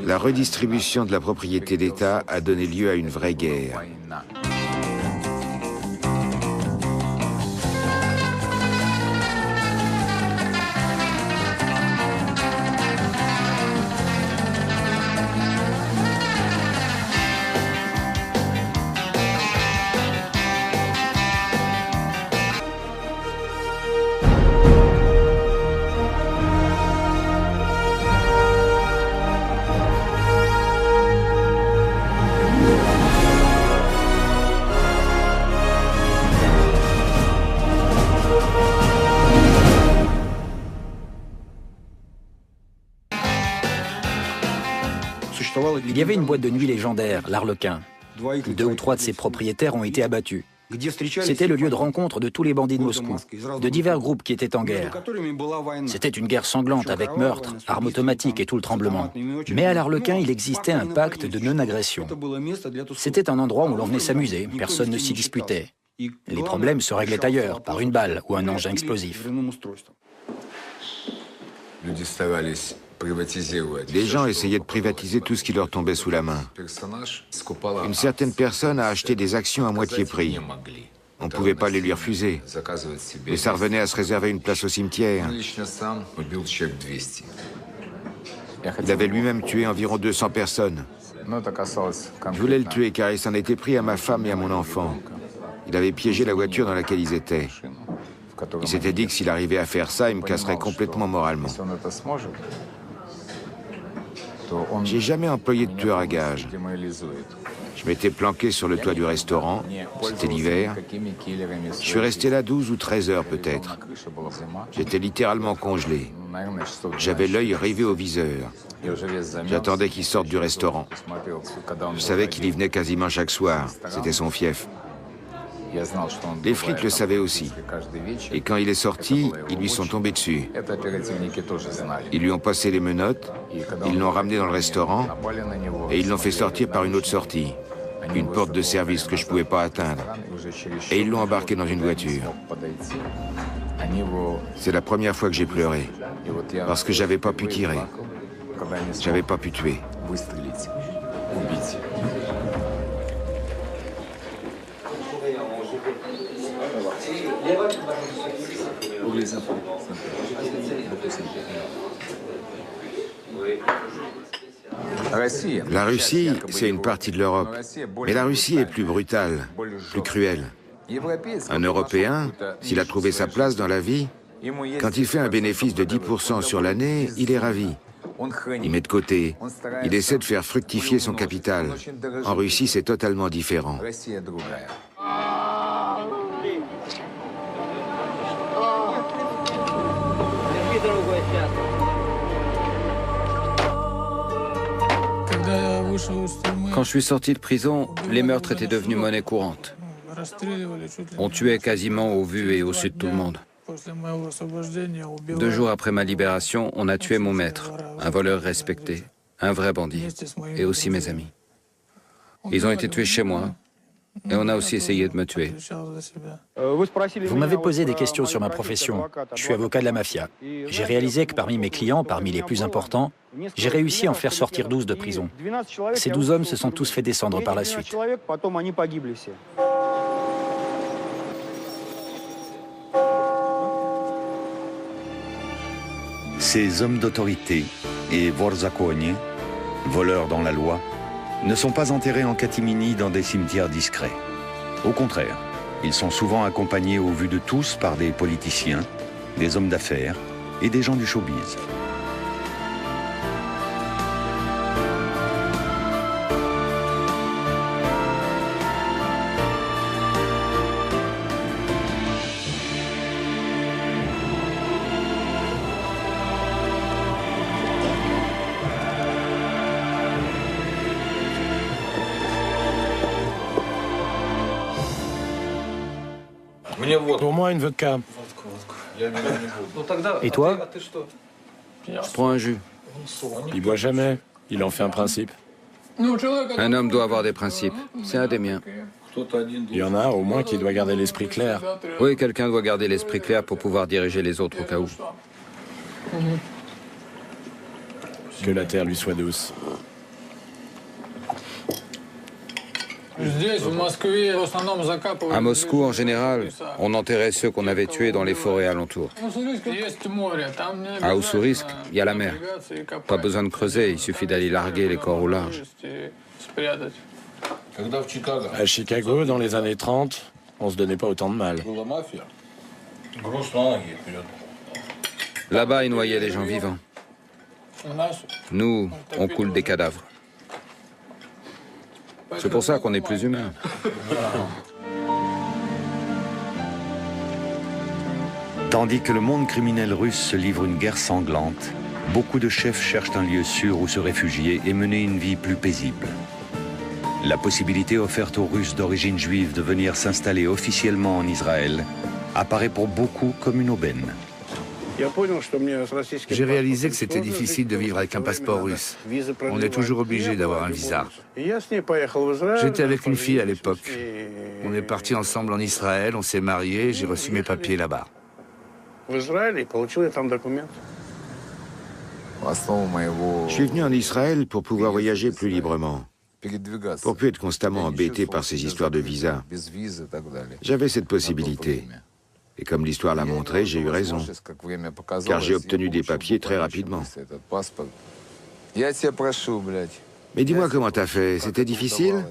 La redistribution de la propriété d'État a donné lieu à une vraie guerre. Il y avait une boîte de nuit légendaire, l'Arlequin. 2 ou 3 de ses propriétaires ont été abattus. C'était le lieu de rencontre de tous les bandits de Moscou, de divers groupes qui étaient en guerre. C'était une guerre sanglante avec meurtres, armes automatiques et tout le tremblement. Mais à l'Arlequin, il existait un pacte de non-agression. C'était un endroit où l'on venait s'amuser, personne ne s'y disputait. Les problèmes se réglaient ailleurs, par une balle ou un engin explosif. Les gens essayaient de privatiser tout ce qui leur tombait sous la main. Une certaine personne a acheté des actions à moitié prix. On ne pouvait pas les lui refuser. Et ça revenait à se réserver une place au cimetière. Il avait lui-même tué environ 200 personnes. Je voulais le tuer car il s'en était pris à ma femme et à mon enfant. Il avait piégé la voiture dans laquelle ils étaient. Il s'était dit que s'il arrivait à faire ça, il me casserait complètement moralement. J'ai jamais employé de tueur à gages. Je m'étais planqué sur le toit du restaurant, c'était l'hiver. Je suis resté là 12 ou 13 heures peut-être. J'étais littéralement congelé. J'avais l'œil rivé au viseur. J'attendais qu'il sorte du restaurant. Je savais qu'il y venait quasiment chaque soir, c'était son fief. Les flics le savaient aussi. Et quand il est sorti, ils lui sont tombés dessus. Ils lui ont passé les menottes, ils l'ont ramené dans le restaurant et ils l'ont fait sortir par une autre sortie, une porte de service que je ne pouvais pas atteindre. Et ils l'ont embarqué dans une voiture. C'est la première fois que j'ai pleuré, parce que j'avais pas pu tirer, j'avais pas pu tuer. La Russie, c'est une partie de l'Europe. Mais la Russie est plus brutale, plus cruelle. Un Européen, s'il a trouvé sa place dans la vie, quand il fait un bénéfice de 10% sur l'année, il est ravi. Il met de côté, il essaie de faire fructifier son capital. En Russie, c'est totalement différent. Quand je suis sorti de prison, les meurtres étaient devenus monnaie courante. On tuait quasiment au vu et au su de tout le monde. 2 jours après ma libération, on a tué mon maître, un voleur respecté, un vrai bandit, et aussi mes amis. Ils ont été tués chez moi, et on a aussi essayé de me tuer. Vous m'avez posé des questions sur ma profession. Je suis avocat de la mafia. J'ai réalisé que parmi mes clients, parmi les plus importants, j'ai réussi à en faire sortir 12 de prison. Ces 12 hommes se sont tous fait descendre par la suite. Ces hommes d'autorité et vorzakonie, voleurs dans la loi, ne sont pas enterrés en catimini dans des cimetières discrets. Au contraire, ils sont souvent accompagnés au vu de tous par des politiciens, des hommes d'affaires et des gens du showbiz. Pour moi, une vodka. Et toi? Je prends un jus. Il boit jamais. Il en fait un principe. Un homme doit avoir des principes. C'est un des miens. Il y en a au moins qui doit garder l'esprit clair. Oui, quelqu'un doit garder l'esprit clair pour pouvoir diriger les autres au cas où. Que la terre lui soit douce. À Moscou, en général, on enterrait ceux qu'on avait tués dans les forêts alentours. À Ussurisk, il y a la mer. Pas besoin de creuser, il suffit d'aller larguer les corps au large. À Chicago, dans les années 30, on se donnait pas autant de mal. Là-bas, ils noyaient les gens vivants. Nous, on coule des cadavres. C'est pour ça qu'on est plus humain. Tandis que le monde criminel russe se livre une guerre sanglante, beaucoup de chefs cherchent un lieu sûr où se réfugier et mener une vie plus paisible. La possibilité offerte aux Russes d'origine juive de venir s'installer officiellement en Israël apparaît pour beaucoup comme une aubaine. J'ai réalisé que c'était difficile de vivre avec un passeport russe. On est toujours obligé d'avoir un visa. J'étais avec une fille à l'époque. On est partis ensemble en Israël, on s'est mariés, j'ai reçu mes papiers là-bas. Je suis venu en Israël pour pouvoir voyager plus librement, pour plus être constamment embêté par ces histoires de visa. J'avais cette possibilité. Et comme l'histoire l'a montré, j'ai eu raison, car j'ai obtenu des papiers très rapidement. Mais dis-moi comment t'as fait, c'était difficile?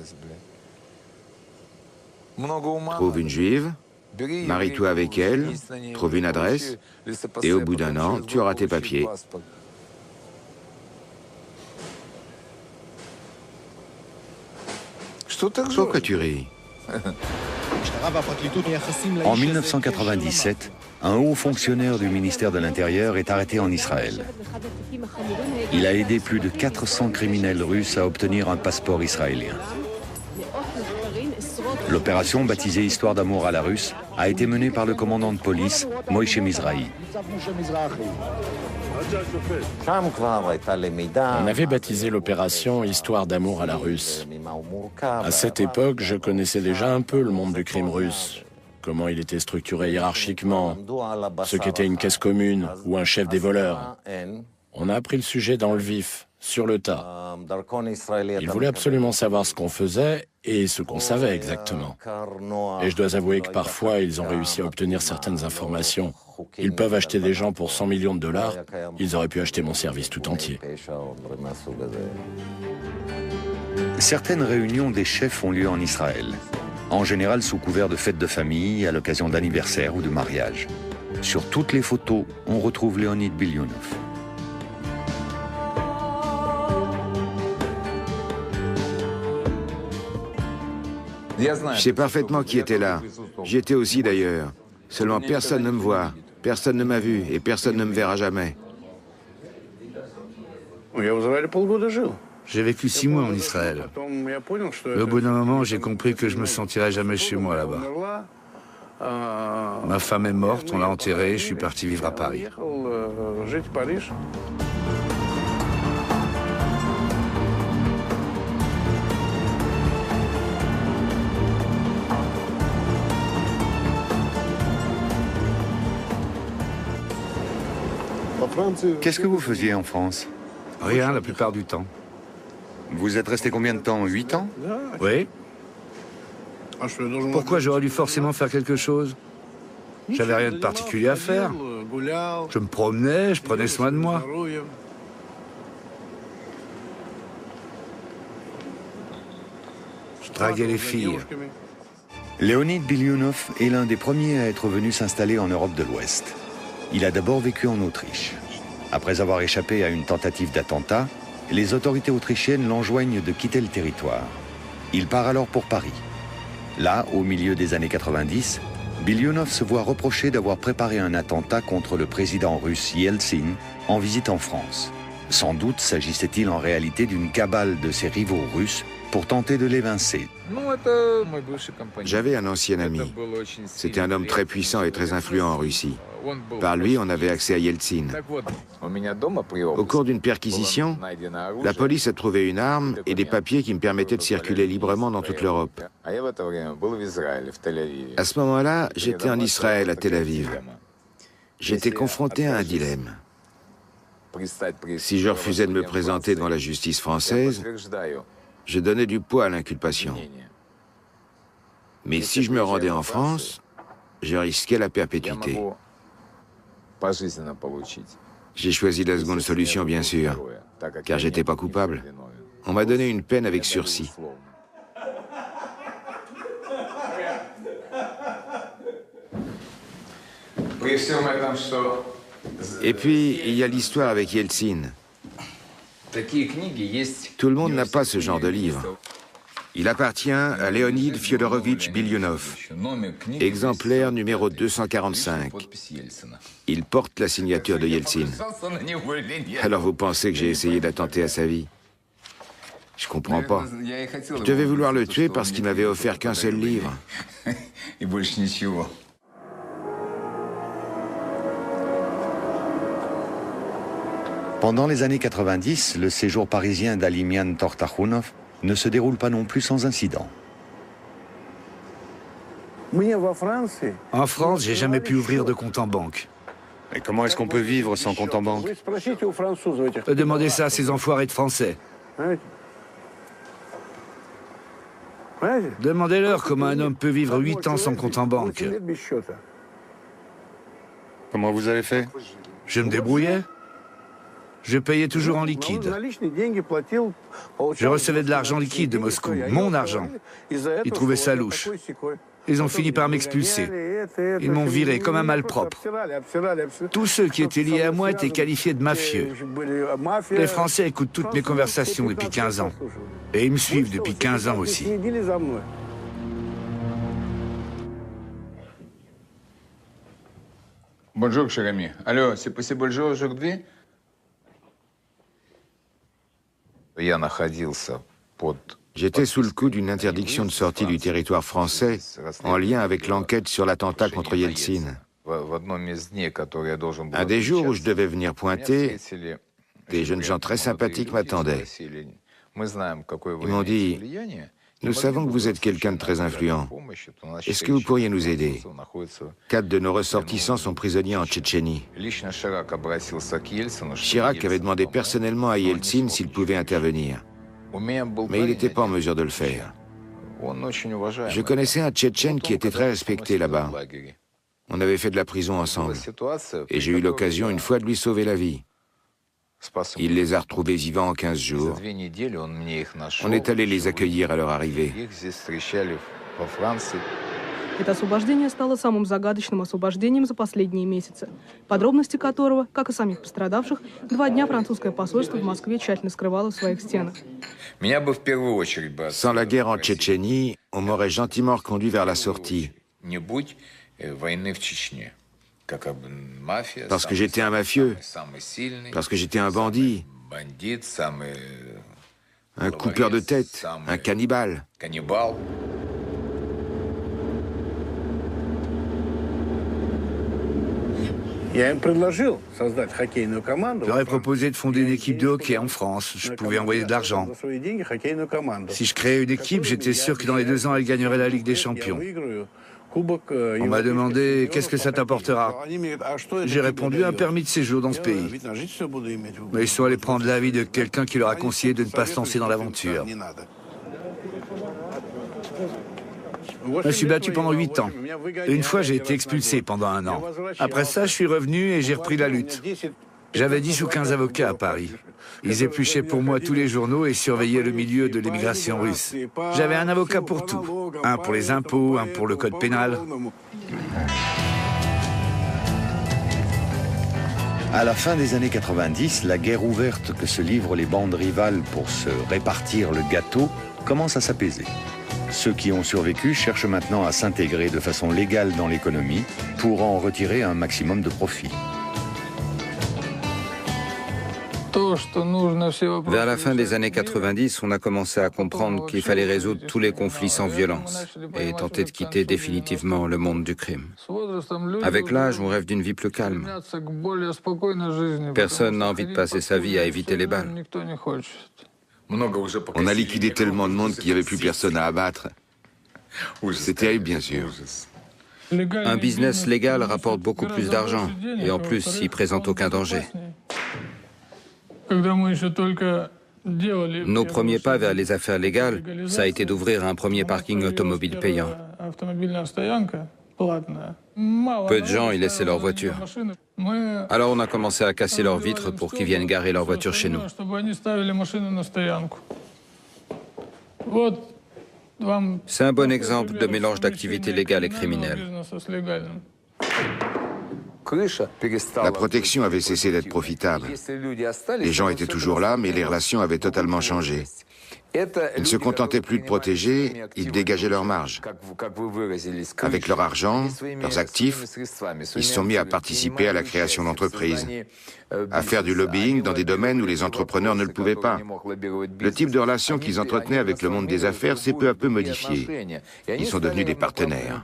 Trouve une juive, marie-toi avec elle, trouve une adresse, et au bout d'un an, tu auras tes papiers. Pourquoi tu ris? En 1997, un haut fonctionnaire du ministère de l'Intérieur est arrêté en Israël. Il a aidé plus de 400 criminels russes à obtenir un passeport israélien. L'opération, baptisée Histoire d'amour à la russe, a été menée par le commandant de police, Moïse Mizrahi. On avait baptisé l'opération Histoire d'amour à la russe. À cette époque, je connaissais déjà un peu le monde du crime russe, comment il était structuré hiérarchiquement, ce qu'était une caisse commune ou un chef des voleurs. On a appris le sujet dans le vif, sur le tas. Ils voulaient absolument savoir ce qu'on faisait et ce qu'on savait exactement. Et je dois avouer que parfois, ils ont réussi à obtenir certaines informations. Ils peuvent acheter des gens pour 100 millions de dollars. Ils auraient pu acheter mon service tout entier. Certaines réunions des chefs ont lieu en Israël, en général sous couvert de fêtes de famille, à l'occasion d'anniversaires ou de mariages. Sur toutes les photos, on retrouve Leonid Bilyunov. Je sais parfaitement qui était là. J'y étais aussi d'ailleurs. Seulement personne ne me voit, personne ne m'a vu et personne ne me verra jamais. J'ai vécu 6 mois en Israël. Mais au bout d'un moment, j'ai compris que je me sentirais jamais chez moi là-bas. Ma femme est morte, on l'a enterrée, je suis parti vivre à Paris. Qu'est-ce que vous faisiez en France? Rien, la plupart du temps. Vous êtes resté combien de temps? 8 ans? Oui. Pourquoi j'aurais dû forcément faire quelque chose? J'avais rien de particulier à faire. Je me promenais, je prenais soin de moi. Je draguais les filles. Leonid Bilyunov est l'un des premiers à être venu s'installer en Europe de l'Ouest. Il a d'abord vécu en Autriche. Après avoir échappé à une tentative d'attentat, les autorités autrichiennes l'enjoignent de quitter le territoire. Il part alors pour Paris. Là, au milieu des années 90, Bilyunov se voit reprocher d'avoir préparé un attentat contre le président russe Yeltsin en visite en France. Sans doute s'agissait-il en réalité d'une cabale de ses rivaux russes pour tenter de l'évincer. J'avais un ancien ami. C'était un homme très puissant et très influent en Russie. Par lui, on avait accès à Yeltsin. Au cours d'une perquisition, la police a trouvé une arme et des papiers qui me permettaient de circuler librement dans toute l'Europe. À ce moment-là, j'étais en Israël, à Tel Aviv. J'étais confronté à un dilemme. Si je refusais de me présenter devant la justice française, je donnais du poids à l'inculpation. Mais si je me rendais en France, je risquais la perpétuité. J'ai choisi la seconde solution, bien sûr, car j'étais pas coupable. On m'a donné une peine avec sursis. Et puis, il y a l'histoire avec Yeltsin. Tout le monde n'a pas ce genre de livre. Il appartient à Leonid Fyodorovitch Bilyunov, exemplaire numéro 245. Il porte la signature de Yeltsin. Alors vous pensez que j'ai essayé d'attenter à sa vie? Je comprends pas. Je devais vouloir le tuer parce qu'il m'avait offert qu'un seul livre. Pendant les années 90, le séjour parisien d'Alimian Tortakhunov ne se déroule pas non plus sans incident. En France, j'ai jamais pu ouvrir de compte en banque. Et comment est-ce qu'on peut vivre sans compte en banque? Demandez ça à ces enfoirés de Français. Demandez-leur comment un homme peut vivre 8 ans sans compte en banque. Comment vous avez fait? Je me débrouillais. Je payais toujours en liquide. Je recevais de l'argent liquide de Moscou, mon argent. Ils trouvaient ça louche. Ils ont fini par m'expulser. Ils m'ont viré comme un malpropre. Tous ceux qui étaient liés à moi étaient qualifiés de mafieux. Les Français écoutent toutes mes conversations depuis 15 ans. Et ils me suivent depuis 15 ans aussi. Bonjour, cher ami. Alors, c'est possible aujourd'hui? J'étais sous le coup d'une interdiction de sortie du territoire français en lien avec l'enquête sur l'attentat contre Yeltsin. Un des jours où je devais venir pointer, des jeunes gens très sympathiques m'attendaient. Ils m'ont dit « Nous savons que vous êtes quelqu'un de très influent. Est-ce que vous pourriez nous aider? 4 de nos ressortissants sont prisonniers en Tchétchénie. » Chirac avait demandé personnellement à Yeltsin s'il pouvait intervenir. Mais il n'était pas en mesure de le faire. Je connaissais un Tchétchène qui était très respecté là-bas. On avait fait de la prison ensemble. Et j'ai eu l'occasion une fois de lui sauver la vie. Il les a retrouvés vivants en 15 jours. On est allé les accueillir à leur arrivée. Это освобождение стало самым загадочным освобождением за последние месяцы, подробности которого, как и самих пострадавших, 2 дня французское посольство в Москве тщательно скрывало в своих стенах. Sans la guerre en Tchétchénie, on m'aurait gentiment reconduit vers la sortie. Parce que j'étais un mafieux, parce que j'étais un bandit, un coupeur de tête, un cannibale. Je leur ai proposé de fonder une équipe de hockey en France. Je pouvais envoyer de l'argent. Si je créais une équipe, j'étais sûr que dans les 2 ans, elle gagnerait la Ligue des Champions. On m'a demandé « Qu'est-ce que ça t'apportera ?» J'ai répondu « Un permis de séjour dans ce pays. » Mais ils sont allés prendre l'avis de quelqu'un qui leur a conseillé de ne pas se lancer dans l'aventure. Je me suis battu pendant 8 ans. Et une fois, j'ai été expulsé pendant 1 an. Après ça, je suis revenu et j'ai repris la lutte. J'avais 10 ou 15 avocats à Paris. Ils épluchaient pour moi tous les journaux et surveillaient le milieu de l'émigration russe. J'avais un avocat pour tout. Un pour les impôts, un pour le code pénal. À la fin des années 90, la guerre ouverte que se livrent les bandes rivales pour se répartir le gâteau commence à s'apaiser. Ceux qui ont survécu cherchent maintenant à s'intégrer de façon légale dans l'économie pour en retirer un maximum de profit. Vers la fin des années 90, on a commencé à comprendre qu'il fallait résoudre tous les conflits sans violence et tenter de quitter définitivement le monde du crime. Avec l'âge, on rêve d'une vie plus calme. Personne n'a envie de passer sa vie à éviter les balles. On a liquidé tellement de monde qu'il n'y avait plus personne à abattre. C'est terrible, bien sûr. Un business légal rapporte beaucoup plus d'argent et en plus, il présente aucun danger. Nos premiers pas vers les affaires légales, ça a été d'ouvrir un premier parking automobile payant. Peu de gens y laissaient leur voiture. Alors on a commencé à casser leurs vitres pour qu'ils viennent garer leur voiture chez nous. C'est un bon exemple de mélange d'activités légales et criminelles. La protection avait cessé d'être profitable. Les gens étaient toujours là, mais les relations avaient totalement changé. Ils ne se contentaient plus de protéger, ils dégageaient leur marge. Avec leur argent, leurs actifs, ils se sont mis à participer à la création d'entreprises, à faire du lobbying dans des domaines où les entrepreneurs ne le pouvaient pas. Le type de relation qu'ils entretenaient avec le monde des affaires s'est peu à peu modifié. Ils sont devenus des partenaires.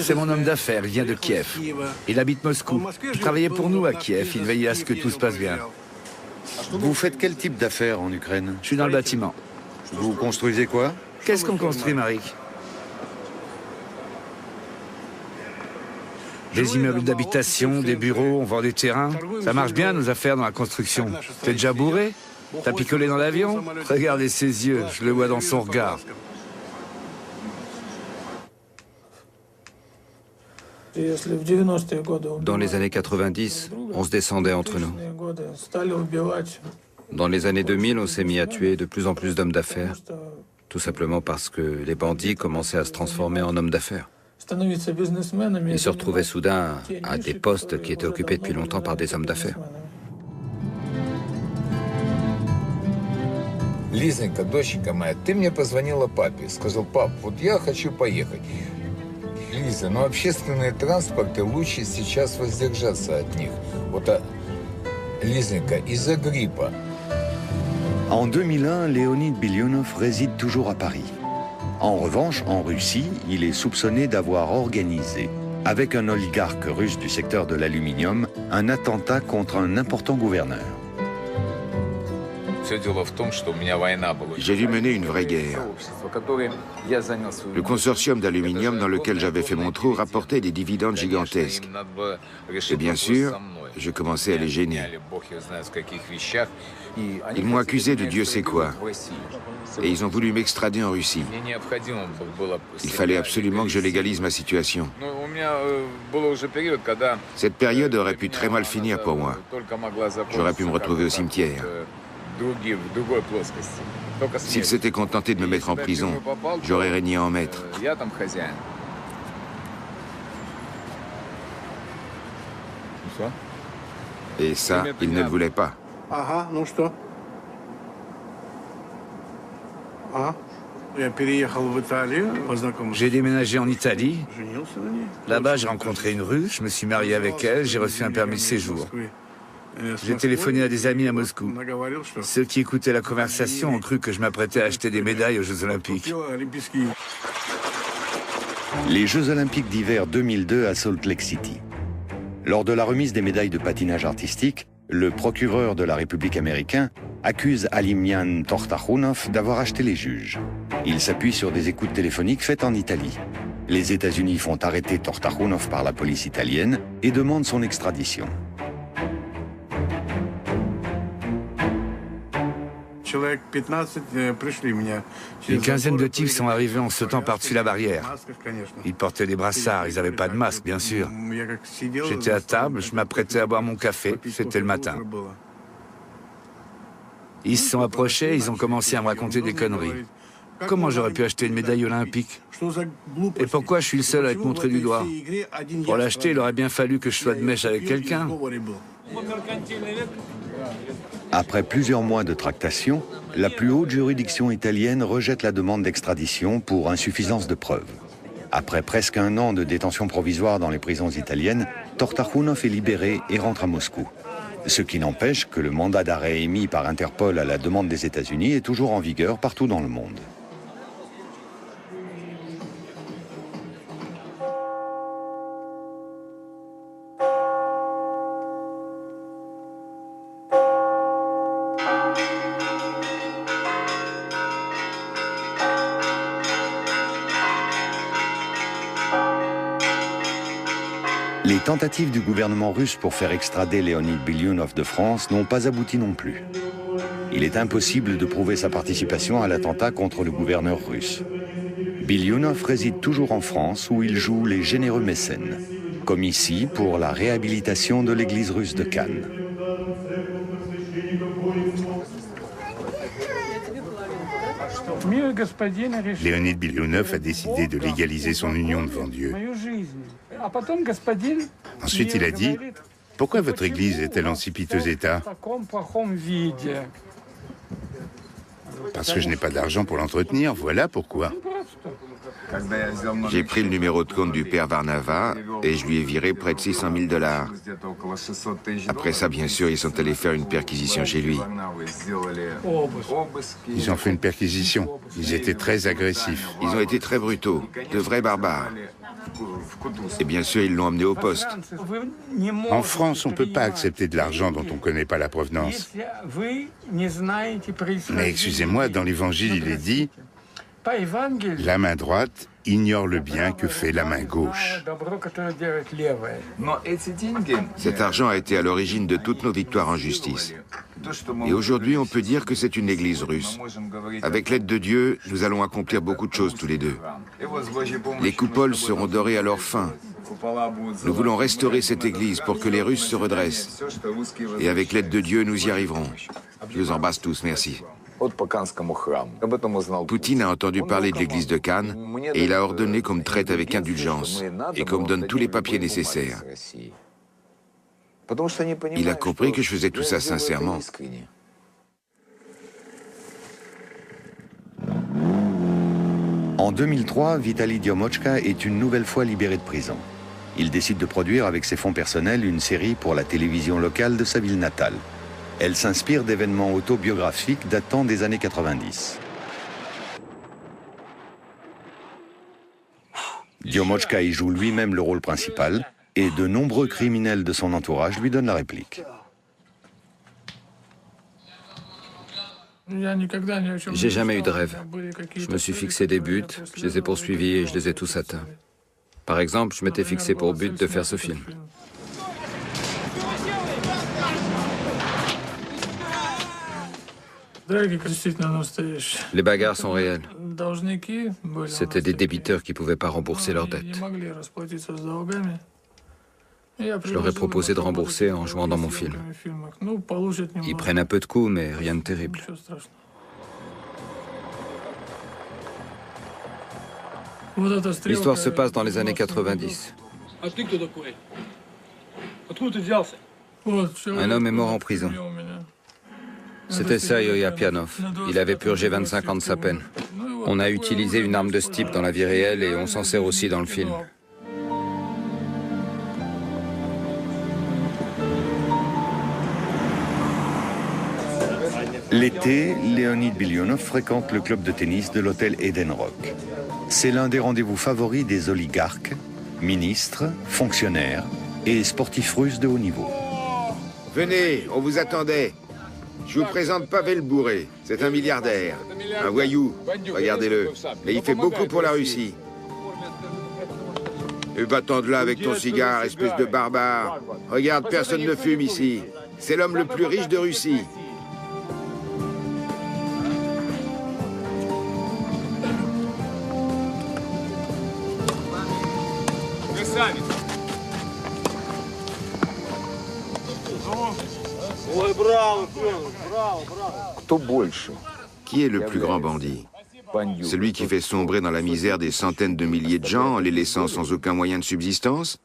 C'est mon homme d'affaires, il vient de Kiev. Il habite Moscou. Il travaillait pour nous à Kiev, il veillait à ce que tout se passe bien. Vous faites quel type d'affaires en Ukraine? Je suis dans le bâtiment. Vous construisez quoi? Qu'est-ce qu'on construit, Marik? Des immeubles d'habitation, des bureaux, on vend des terrains. Ça marche bien, nos affaires dans la construction. T'es déjà bourré? T'as picolé dans l'avion? Regardez ses yeux, je le vois dans son regard. Dans les années 90, on se descendait entre nous. Dans les années 2000, on s'est mis à tuer de plus en plus d'hommes d'affaires, tout simplement parce que les bandits commençaient à se transformer en hommes d'affaires. Ils se retrouvaient soudain à des postes qui étaient occupés depuis longtemps par des hommes d'affaires. Лизонька, доченька моя, ты мне позвонила папе, сказал: пап, вот я хочу поехать. Лиза, но общественные транспорты лучше сейчас воздержаться от них. Вот, Лизонька, из-за гриппа. En 2001, Leonid Bilyunov réside toujours à Paris. En revanche, en Russie, il est soupçonné d'avoir organisé, avec un oligarque russe du secteur de l'aluminium, un attentat contre un important gouverneur. J'ai dû mener une vraie guerre. Le consortium d'aluminium dans lequel j'avais fait mon trou rapportait des dividendes gigantesques. Et bien sûr, je commençais à les gêner. Ils m'ont accusé de Dieu sait quoi. Et ils ont voulu m'extrader en Russie. Il fallait absolument que je légalise ma situation. Cette période aurait pu très mal finir pour moi. J'aurais pu me retrouver au cimetière. S'ils s'étaient contentés de me mettre en prison, j'aurais régné en maître. Et ça, ils ne le voulaient pas. J'ai déménagé en Italie. Là-bas, j'ai rencontré une Russe, je me suis marié avec elle, j'ai reçu un permis de séjour. J'ai téléphoné à des amis à Moscou. Ceux qui écoutaient la conversation ont cru que je m'apprêtais à acheter des médailles aux Jeux Olympiques. Les Jeux Olympiques d'hiver 2002 à Salt Lake City. Lors de la remise des médailles de patinage artistique, le procureur de la République américain accuse Alimian Tortakhunov d'avoir acheté les juges. Il s'appuie sur des écoutes téléphoniques faites en Italie. Les États-Unis font arrêter Tortakhunov par la police italienne et demandent son extradition. Une quinzaine de types sont arrivés en sautant par-dessus la barrière. Ils portaient des brassards, ils n'avaient pas de masque, bien sûr. J'étais à table, je m'apprêtais à boire mon café, c'était le matin. Ils se sont approchés, ils ont commencé à me raconter des conneries. Comment j'aurais pu acheter une médaille olympique? Et pourquoi je suis le seul à être montré du doigt? Pour l'acheter, il aurait bien fallu que je sois de mèche avec quelqu'un. Après plusieurs mois de tractation, la plus haute juridiction italienne rejette la demande d'extradition pour insuffisance de preuves. Après presque un an de détention provisoire dans les prisons italiennes, Tortakhunov est libéré et rentre à Moscou. Ce qui n'empêche que le mandat d'arrêt émis par Interpol à la demande des États-Unis est toujours en vigueur partout dans le monde. Les tentatives du gouvernement russe pour faire extrader Leonid Bilyunov de France n'ont pas abouti non plus. Il est impossible de prouver sa participation à l'attentat contre le gouverneur russe. Bilyunov réside toujours en France où il joue les généreux mécènes, comme ici pour la réhabilitation de l'église russe de Cannes. Leonid Bilyunov a décidé de légaliser son union devant Dieu. Ensuite, il a dit « Pourquoi votre église est-elle en si piteux état ?»« Parce que je n'ai pas d'argent pour l'entretenir, voilà pourquoi. » J'ai pris le numéro de compte du père Varnava et je lui ai viré près de 600 000 $. Après ça, bien sûr, ils sont allés faire une perquisition chez lui. Ils ont fait une perquisition. Ils étaient très agressifs. Ils ont été très brutaux, de vrais barbares. Et bien sûr, ils l'ont emmené au poste. En France, on ne peut pas accepter de l'argent dont on ne connaît pas la provenance. Mais excusez-moi, dans l'Évangile, il est dit « La main droite ignore le bien que fait la main gauche ». Cet argent a été à l'origine de toutes nos victoires en justice. Et aujourd'hui, on peut dire que c'est une église russe. Avec l'aide de Dieu, nous allons accomplir beaucoup de choses tous les deux. Les coupoles seront dorées à leur fin. Nous voulons restaurer cette église pour que les Russes se redressent. Et avec l'aide de Dieu, nous y arriverons. Je vous embrasse tous, merci. Poutine a entendu parler de l'église de Cannes et il a ordonné qu'on me traite avec indulgence et qu'on me donne tous les papiers nécessaires. Il a compris que je faisais tout ça sincèrement. En 2003, Vitali Diomochka est une nouvelle fois libéré de prison. Il décide de produire avec ses fonds personnels une série pour la télévision locale de sa ville natale. Elle s'inspire d'événements autobiographiques datant des années 90. Diomochka y joue lui-même le rôle principal et de nombreux criminels de son entourage lui donnent la réplique. J'ai jamais eu de rêve. Je me suis fixé des buts, je les ai poursuivis et je les ai tous atteints. Par exemple, je m'étais fixé pour but de faire ce film. Les bagarres sont réelles. C'était des débiteurs qui ne pouvaient pas rembourser leurs dettes. Je leur ai proposé de rembourser en jouant dans mon film. Ils prennent un peu de coups, mais rien de terrible. L'histoire se passe dans les années 90. Un homme est mort en prison. C'était Sergei Apianov. Il avait purgé 25 ans de sa peine. On a utilisé une arme de ce type dans la vie réelle et on s'en sert aussi dans le film. L'été, Leonid Bilionov fréquente le club de tennis de l'hôtel Eden Rock. C'est l'un des rendez-vous favoris des oligarques, ministres, fonctionnaires et sportifs russes de haut niveau. Venez, on vous attendait. Je vous présente Pavel Bourré, c'est un milliardaire, un voyou, regardez-le. Mais il fait beaucoup pour la Russie. Et va-t'en de là avec ton cigare, espèce de barbare. Regarde, personne ne fume ici. C'est l'homme le plus riche de Russie. Qui est le plus grand bandit? Celui qui fait sombrer dans la misère des centaines de milliers de gens en les laissant sans aucun moyen de subsistance?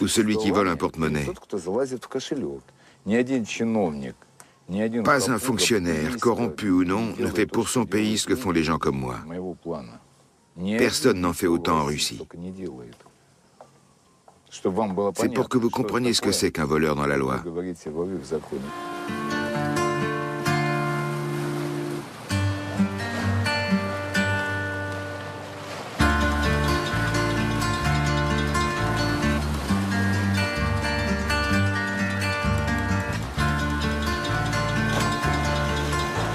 Ou celui qui vole un porte-monnaie? Pas un fonctionnaire, corrompu ou non, ne fait pour son pays ce que font les gens comme moi. Personne n'en fait autant en Russie. C'est pour que vous compreniez ce que c'est qu'un voleur dans la loi.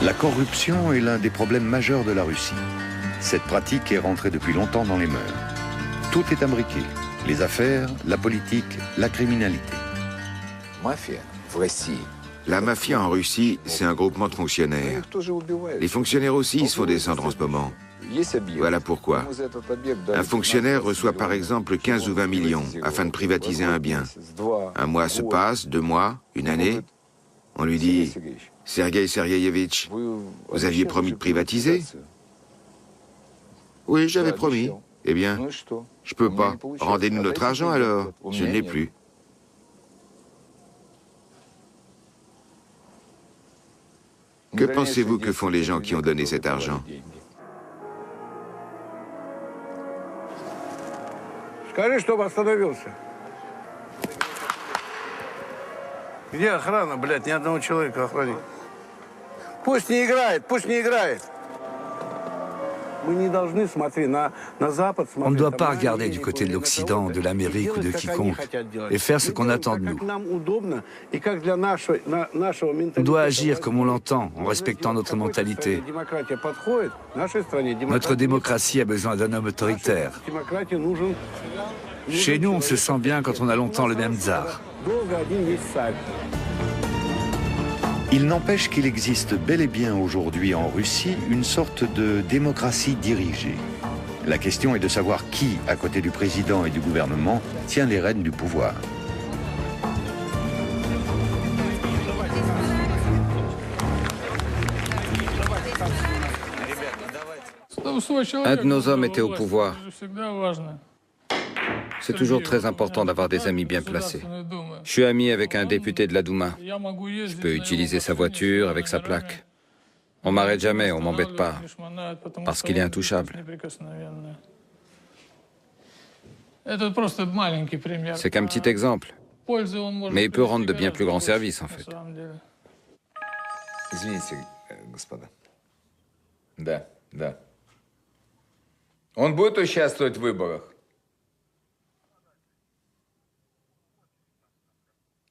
La corruption est l'un des problèmes majeurs de la Russie. Cette pratique est rentrée depuis longtemps dans les mœurs. Tout est imbriqué. Les affaires, la politique, la criminalité. La mafia en Russie, c'est un groupement de fonctionnaires. Les fonctionnaires aussi se font descendre en ce moment. Voilà pourquoi. Un fonctionnaire reçoit par exemple 15 ou 20 millions afin de privatiser un bien. Un mois se passe, 2 mois, une année. On lui dit « Sergueï Sergueïevitch, vous aviez promis de privatiser ?» « Oui, j'avais promis. » Eh bien, je peux pas. Rendez-nous notre argent alors. Je ne l'ai plus. Que pensez-vous que font les gens qui ont donné cet argent? Скажи, чтобы остановился. Где охрана, блядь, ни одного человека охранить? Пусть не играет, пусть не играет. On ne doit pas regarder du côté de l'Occident, de l'Amérique ou de quiconque et faire ce qu'on attend de nous. On doit agir comme on l'entend, en respectant notre mentalité. Notre démocratie a besoin d'un homme autoritaire. Chez nous, on se sent bien quand on a longtemps le même tsar. Il n'empêche qu'il existe bel et bien aujourd'hui en Russie une sorte de démocratie dirigée. La question est de savoir qui, à côté du président et du gouvernement, tient les rênes du pouvoir. Un de nos hommes était au pouvoir. C'est toujours très important d'avoir des amis bien placés. Je suis ami avec un député de la Douma. Je peux utiliser sa voiture avec sa plaque. On m'arrête jamais, on m'embête pas, parce qu'il est intouchable. C'est qu'un petit exemple, mais il peut rendre de bien plus grands services, en fait. Извините, господа. Да, да. Он будет участвовать в выборах?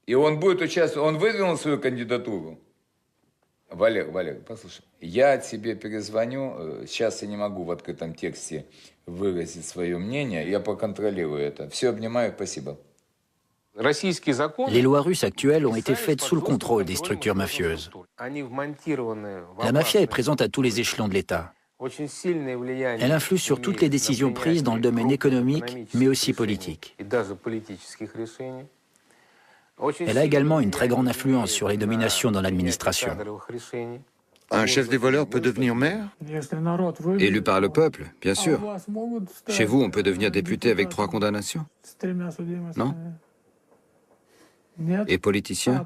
И он будет участвовать, он выдвинул свою кандидатуру? Валер, послушай, я тебе перезвоню, сейчас я не могу в открытом тексте выразить свое мнение, я проконтролирую это. Все, обнимаю, спасибо. Les lois russes actuelles ont été faites sous le contrôle des structures mafieuses. La mafia est présente à tous les échelons de l'État. Elle influe sur toutes les décisions prises dans le domaine économique, mais aussi politique. Elle a également une très grande influence sur les nominations dans l'administration. Un chef des voleurs peut devenir maire? Élu par le peuple, bien sûr. Chez vous, on peut devenir député avec 3 condamnations? Non? Et politicien?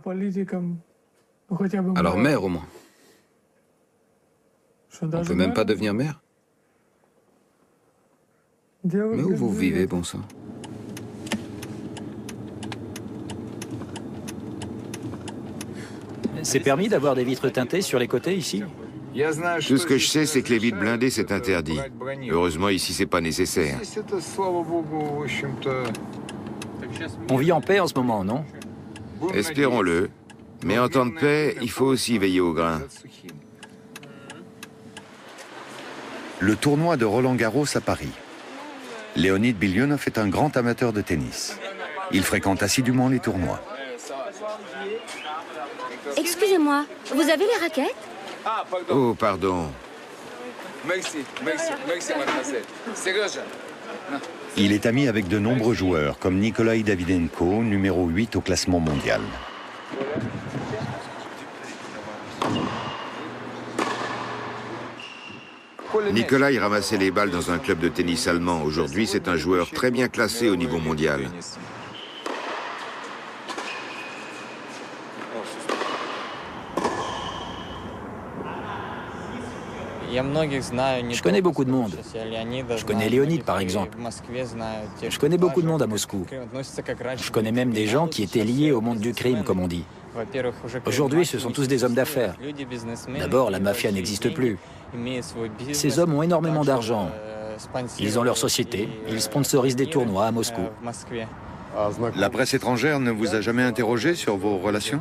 Alors maire au moins. On ne peut même pas devenir maire? Mais où vous vivez, bon sang? C'est permis d'avoir des vitres teintées sur les côtés ici? Tout ce que je sais, c'est que les vitres blindées, c'est interdit. Heureusement, ici, c'est pas nécessaire. On vit en paix en ce moment, non? Espérons-le. Mais en temps de paix, il faut aussi veiller au grain. Le tournoi de Roland-Garros à Paris. Leonid Bilyonov est un grand amateur de tennis. Il fréquente assidûment les tournois. Excusez-moi, vous avez les raquettes? Oh, pardon. Merci, mademoiselle. Serge. Il est ami avec de nombreux joueurs, comme Nikolai Davydenko, numéro 8 au classement mondial. Nikolai ramassait les balles dans un club de tennis allemand. Aujourd'hui, c'est un joueur très bien classé au niveau mondial. Je connais beaucoup de monde. Je connais Léonid, par exemple. Je connais beaucoup de monde à Moscou. Je connais même des gens qui étaient liés au monde du crime, comme on dit. Aujourd'hui, ce sont tous des hommes d'affaires. D'abord, la mafia n'existe plus. Ces hommes ont énormément d'argent. Ils ont leur société, ils sponsorisent des tournois à Moscou. La presse étrangère ne vous a jamais interrogé sur vos relations?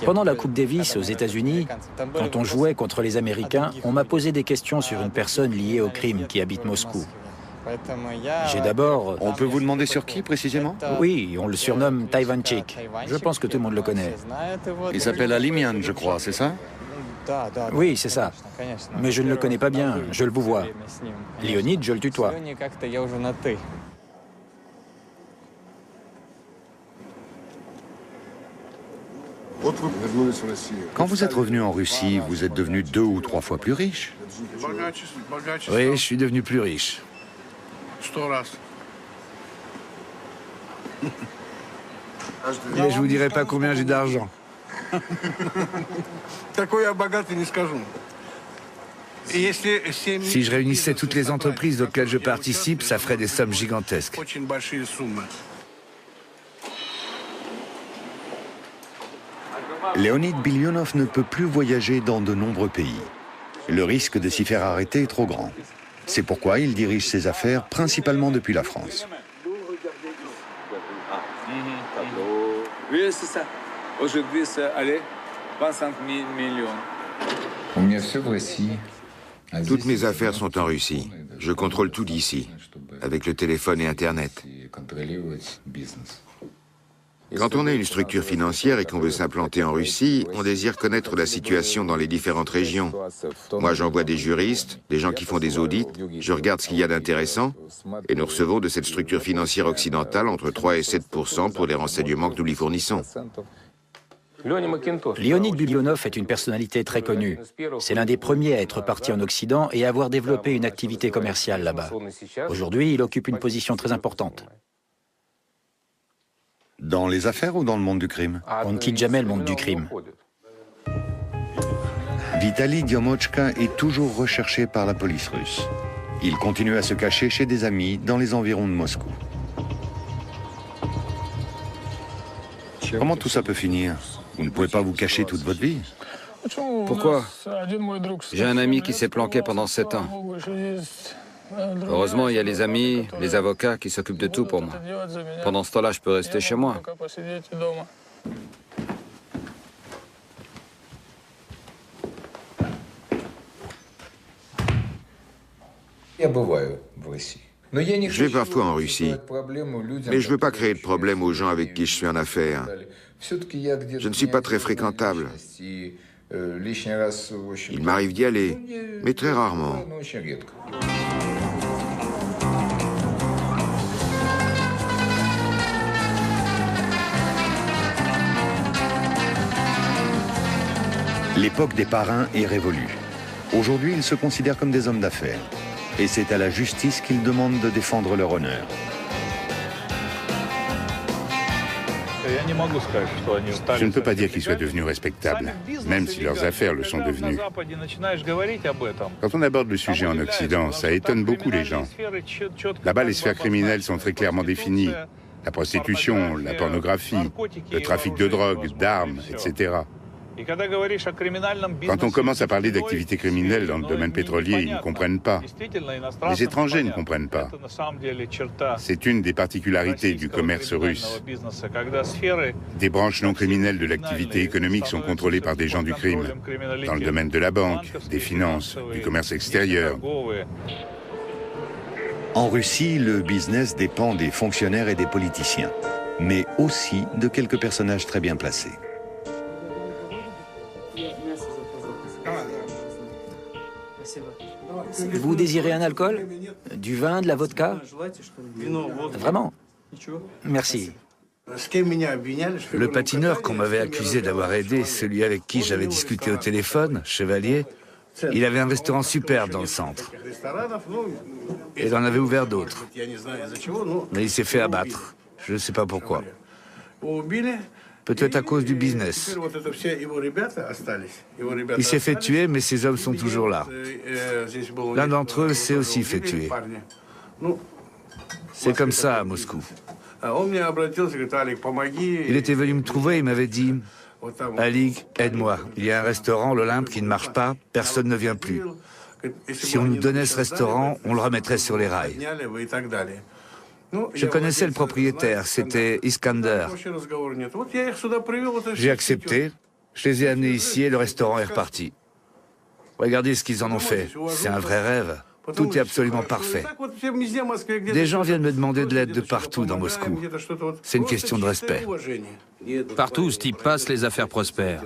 Pendant la Coupe Davis aux États-Unis, quand on jouait contre les Américains, on m'a posé des questions sur une personne liée au crime qui habite Moscou. J'ai d'abord... On peut vous demander sur qui, précisément? Oui, on le surnomme Taivanchik. Je pense que tout le monde le connaît. Il s'appelle Alimian, je crois, c'est ça? Oui, c'est ça. Mais je ne le connais pas bien, je le vois. Léonid, je le tutoie. Quand vous êtes revenu en Russie, vous êtes devenu 2 ou 3 fois plus riche. Oui, je suis devenu plus riche. Mais je vous dirai pas combien j'ai d'argent. Si je réunissais toutes les entreprises auxquelles je participe, ça ferait des sommes gigantesques. Leonid Bilyonov ne peut plus voyager dans de nombreux pays. Le risque de s'y faire arrêter est trop grand. C'est pourquoi il dirige ses affaires principalement depuis la France. Oui, c'est ça. Aujourd'hui, c'est 25 millions. Toutes mes affaires sont en Russie. Je contrôle tout d'ici, avec le téléphone et Internet. Quand on est une structure financière et qu'on veut s'implanter en Russie, on désire connaître la situation dans les différentes régions. Moi, j'envoie des juristes, des gens qui font des audits, je regarde ce qu'il y a d'intéressant, et nous recevons de cette structure financière occidentale entre 3 et 7% pour les renseignements que nous lui fournissons. Leonid Biblionov est une personnalité très connue. C'est l'un des premiers à être parti en Occident et à avoir développé une activité commerciale là-bas. Aujourd'hui, il occupe une position très importante. Dans les affaires ou dans le monde du crime? On ne quitte jamais le monde du crime. Vitali Diomochka est toujours recherché par la police russe. Il continue à se cacher chez des amis dans les environs de Moscou. Comment tout ça peut finir? Vous ne pouvez pas vous cacher toute votre vie? Pourquoi? J'ai un ami qui s'est planqué pendant 7 ans. Heureusement, il y a les amis, les avocats qui s'occupent de tout pour moi. Pendant ce temps-là, je peux rester chez moi. Je vais parfois en Russie, mais je ne veux pas créer de problème aux gens avec qui je suis en affaires. Je ne suis pas très fréquentable. Il m'arrive d'y aller, mais très rarement. L'époque des parrains est révolue. Aujourd'hui, ils se considèrent comme des hommes d'affaires. Et c'est à la justice qu'ils demandent de défendre leur honneur. Je ne peux pas dire qu'ils soient devenus respectables, même si leurs affaires le sont devenues. Quand on aborde le sujet en Occident, ça étonne beaucoup les gens. Là-bas, les sphères criminelles sont très clairement définies. La prostitution, la pornographie, le trafic de drogue, d'armes, etc. Quand on commence à parler d'activités criminelles dans le domaine pétrolier, ils ne comprennent pas. Les étrangers ne comprennent pas. C'est une des particularités du commerce russe. Des branches non criminelles de l'activité économique sont contrôlées par des gens du crime, dans le domaine de la banque, des finances, du commerce extérieur. En Russie, le business dépend des fonctionnaires et des politiciens, mais aussi de quelques personnages très bien placés. Vous désirez un alcool? Du vin, de la vodka? Vraiment? Merci. Le patineur qu'on m'avait accusé d'avoir aidé, celui avec qui j'avais discuté au téléphone, Chevalier, il avait un restaurant superbe dans le centre. Et il en avait ouvert d'autres. Mais il s'est fait abattre. Je ne sais pas pourquoi. Peut-être à cause du business. Il s'est fait tuer, mais ses hommes sont toujours là. L'un d'entre eux s'est aussi fait tuer. C'est comme ça à Moscou. Il était venu me trouver et m'avait dit « Alik, aide-moi. Il y a un restaurant, l'Olympe, qui ne marche pas, personne ne vient plus. Si on nous donnait ce restaurant, on le remettrait sur les rails. » Je connaissais le propriétaire, c'était Iskander. J'ai accepté, je les ai amenés ici et le restaurant est reparti. Regardez ce qu'ils en ont fait, c'est un vrai rêve. Tout est absolument parfait. Des gens viennent me demander de l'aide de partout dans Moscou. C'est une question de respect. Partout où ce type passe, les affaires prospèrent.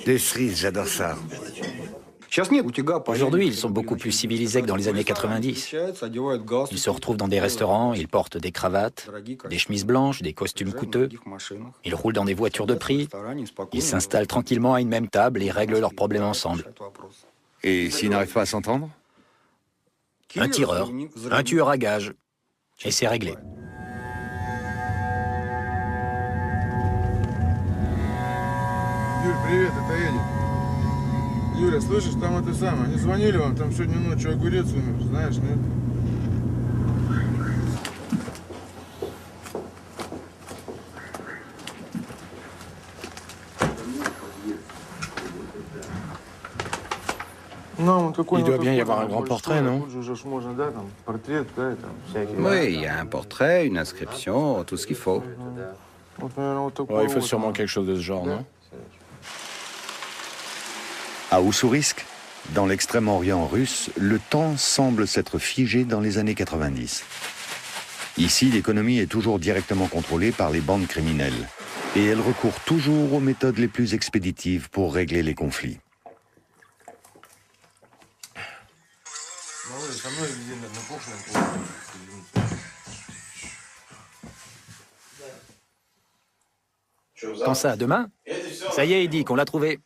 Des cerises, j'adore ça. Aujourd'hui, ils sont beaucoup plus civilisés que dans les années 90. Ils se retrouvent dans des restaurants, ils portent des cravates, des chemises blanches, des costumes coûteux. Ils roulent dans des voitures de prix. Ils s'installent tranquillement à une même table et règlent leurs problèmes ensemble. Et s'ils n'arrivent pas à s'entendre? Un tireur, un tueur à gages. Et c'est réglé. Юля, слышишь, там это самое, они звонили вам, там сегодня ночью огурец умер, знаешь, нет? Il doit bien y avoir un grand portrait, non? Oui, il y a un portrait, une inscription, tout ce qu'il faut. Ouais, il faut sûrement quelque chose de ce genre, non? À Oussourisk, dans l'extrême-orient russe, le temps semble s'être figé dans les années 90. Ici, l'économie est toujours directement contrôlée par les bandes criminelles. Et elle recourt toujours aux méthodes les plus expéditives pour régler les conflits. Quand ça, demain? Ça y est, il dit qu'on l'a trouvé.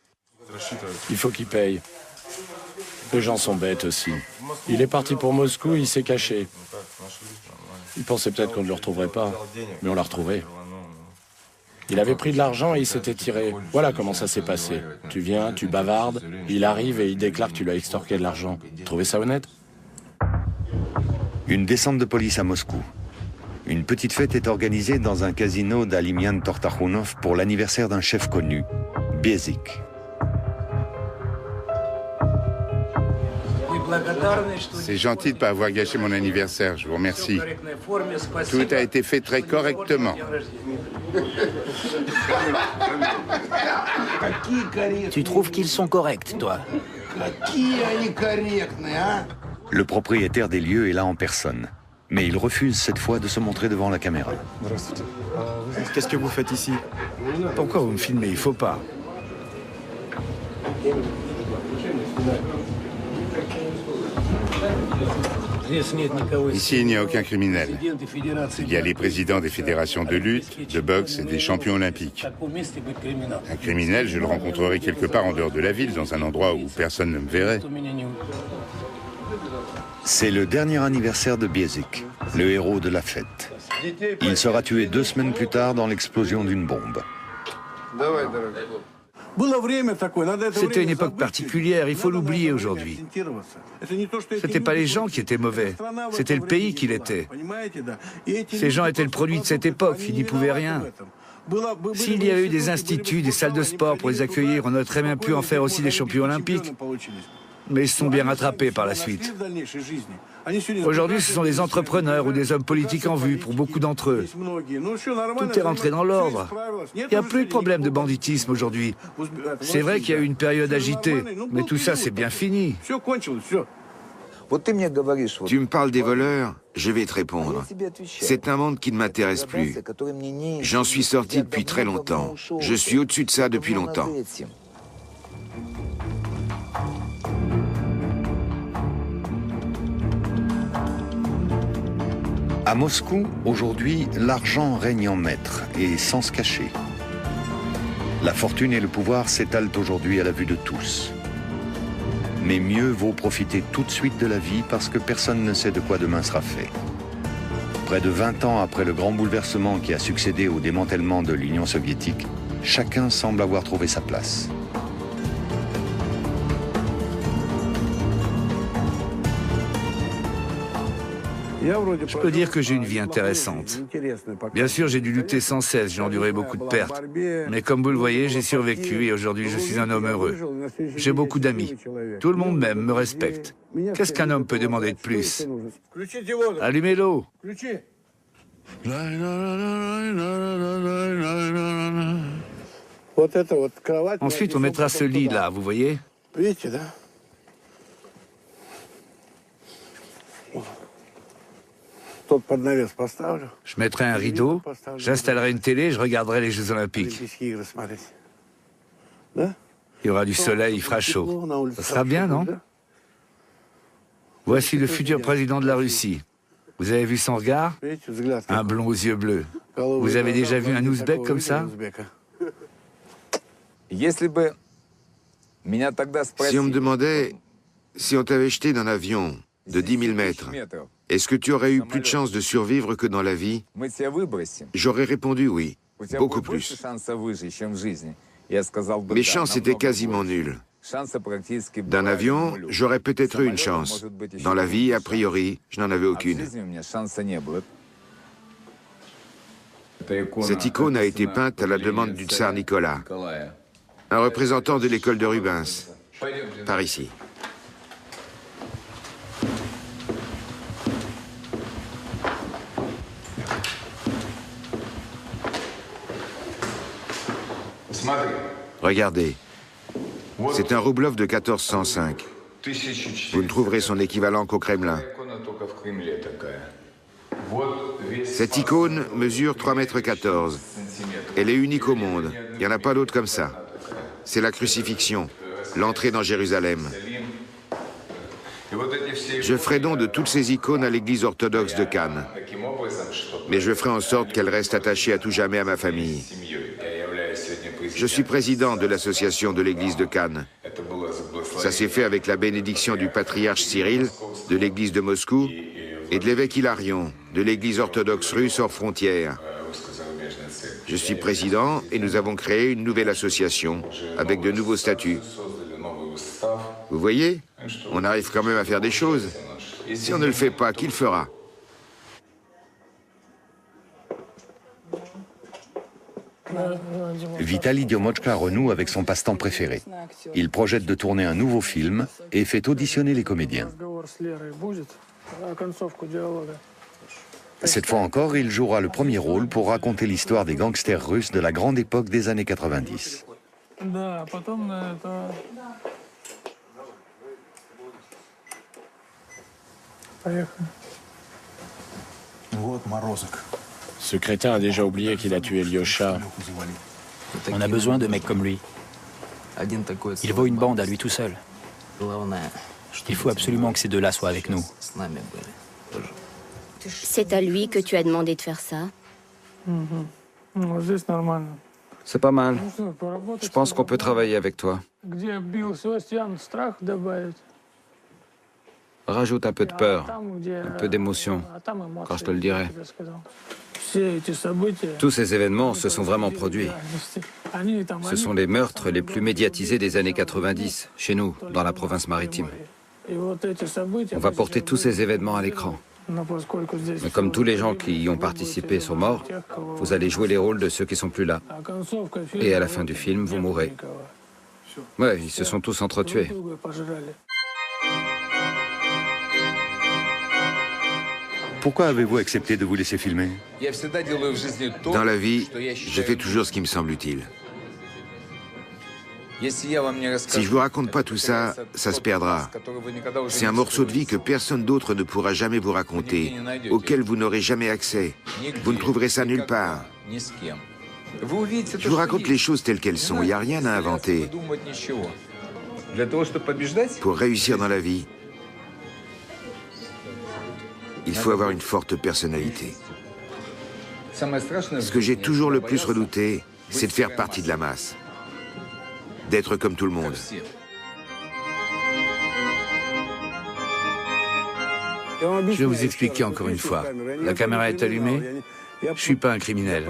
Il faut qu'il paye. Les gens sont bêtes aussi. Il est parti pour Moscou, il s'est caché. Il pensait peut-être qu'on ne le retrouverait pas, mais on l'a retrouvé. Il avait pris de l'argent et il s'était tiré. Voilà comment ça s'est passé. Tu viens, tu bavardes, il arrive et il déclare que tu lui as extorqué de l'argent. Trouvez ça honnête? Une descente de police à Moscou. Une petite fête est organisée dans un casino d'Alimian Tortakhunov pour l'anniversaire d'un chef connu, Biezik. C'est gentil de ne pas avoir gâché mon anniversaire, je vous remercie. Tout a été fait très correctement. Tu trouves qu'ils sont corrects, toi? Le propriétaire des lieux est là en personne. Mais il refuse cette fois de se montrer devant la caméra. Qu'est-ce que vous faites ici? Pourquoi vous me filmez? Il faut pas. Ici, il n'y a aucun criminel. Il y a les présidents des fédérations de lutte, de boxe et des champions olympiques. Un criminel, je le rencontrerai quelque part en dehors de la ville, dans un endroit où personne ne me verrait. C'est le dernier anniversaire de Biezik, le héros de la fête. Il sera tué 2 semaines plus tard dans l'explosion d'une bombe. C'était une époque particulière, il faut l'oublier aujourd'hui. C'était pas les gens qui étaient mauvais, c'était le pays qui l'était. Ces gens étaient le produit de cette époque, ils n'y pouvaient rien. S'il y a eu des instituts, des salles de sport pour les accueillir, on aurait très bien pu en faire aussi des champions olympiques. Mais ils se sont bien rattrapés par la suite. Aujourd'hui, ce sont des entrepreneurs ou des hommes politiques en vue pour beaucoup d'entre eux. Tout est rentré dans l'ordre. Il n'y a plus de problème de banditisme aujourd'hui. C'est vrai qu'il y a eu une période agitée, mais tout ça, c'est bien fini. Tu me parles des voleurs, je vais te répondre. C'est un monde qui ne m'intéresse plus. J'en suis sorti depuis très longtemps. Je suis au-dessus de ça depuis longtemps. À Moscou, aujourd'hui, l'argent règne en maître et sans se cacher. La fortune et le pouvoir s'étalent aujourd'hui à la vue de tous. Mais mieux vaut profiter tout de suite de la vie parce que personne ne sait de quoi demain sera fait. Près de 20 ans après le grand bouleversement qui a succédé au démantèlement de l'Union soviétique, chacun semble avoir trouvé sa place. Je peux dire que j'ai une vie intéressante. Bien sûr, j'ai dû lutter sans cesse, j'ai enduré beaucoup de pertes. Mais comme vous le voyez, j'ai survécu et aujourd'hui, je suis un homme heureux. J'ai beaucoup d'amis. Tout le monde m'aime, me respecte. Qu'est-ce qu'un homme peut demander de plus? Allumez l'eau. Ensuite, on mettra ce lit là, vous voyez? Je mettrai un rideau, j'installerai une télé, je regarderai les Jeux Olympiques. Il y aura du soleil, il fera chaud. Ça sera bien, non? Voici le futur président de la Russie. Vous avez vu son regard? Un blond aux yeux bleus. Vous avez déjà vu un Ouzbek comme ça? Si on me demandait si on t'avait jeté d'un avion de 10 000 mètres, est-ce que tu aurais eu plus de chances de survivre que dans la vie? J'aurais répondu oui, beaucoup plus. Mes chances étaient quasiment nulles. D'un avion, j'aurais peut-être eu une chance. Dans la vie, a priori, je n'en avais aucune. Cette icône a été peinte à la demande du tsar Nicolas, un représentant de l'école de Rubens, par ici. Regardez, c'est un Roublov de 1405. Vous ne trouverez son équivalent qu'au Kremlin. Cette icône mesure 3,14 m. Elle est unique au monde. Il n'y en a pas d'autre comme ça. C'est la crucifixion, l'entrée dans Jérusalem. Je ferai don de toutes ces icônes à l'église orthodoxe de Cannes. Mais je ferai en sorte qu'elles restent attachées à tout jamais à ma famille. Je suis président de l'association de l'église de Cannes. Ça s'est fait avec la bénédiction du patriarche Cyril, de l'église de Moscou, et de l'évêque Hilarion, de l'église orthodoxe russe hors frontières. Je suis président et nous avons créé une nouvelle association avec de nouveaux statuts. Vous voyez, on arrive quand même à faire des choses. Si on ne le fait pas, qui le fera? Vitali Diomochka renoue avec son passe-temps préféré. Il projette de tourner un nouveau film et fait auditionner les comédiens. Cette fois encore, il jouera le premier rôle pour raconter l'histoire des gangsters russes de la grande époque des années 90. Ce crétin a déjà oublié qu'il a tué Lyosha. On a besoin de mecs comme lui. Il vaut une bande à lui tout seul. Il faut absolument que ces deux-là soient avec nous. C'est à lui que tu as demandé de faire ça? C'est pas mal. Je pense qu'on peut travailler avec toi. Rajoute un peu de peur, un peu d'émotion, quand je te le dirai. Tous ces événements se sont vraiment produits. Ce sont les meurtres les plus médiatisés des années 90, chez nous, dans la province maritime. On va porter tous ces événements à l'écran. Mais comme tous les gens qui y ont participé sont morts, vous allez jouer les rôles de ceux qui sont plus là. Et à la fin du film, vous mourrez. Ouais, ils se sont tous entretués. Pourquoi avez-vous accepté de vous laisser filmer? Dans la vie, je fais toujours ce qui me semble utile. Si je vous raconte pas tout ça, ça se perdra. C'est un morceau de vie que personne d'autre ne pourra jamais vous raconter, auquel vous n'aurez jamais accès. Vous ne trouverez ça nulle part. Je vous raconte les choses telles qu'elles sont, il n'y a rien à inventer. Pour réussir dans la vie, il faut avoir une forte personnalité. Ce que j'ai toujours le plus redouté, c'est de faire partie de la masse. D'être comme tout le monde. Je vais vous expliquer encore une fois. La caméra est allumée. Je ne suis pas un criminel.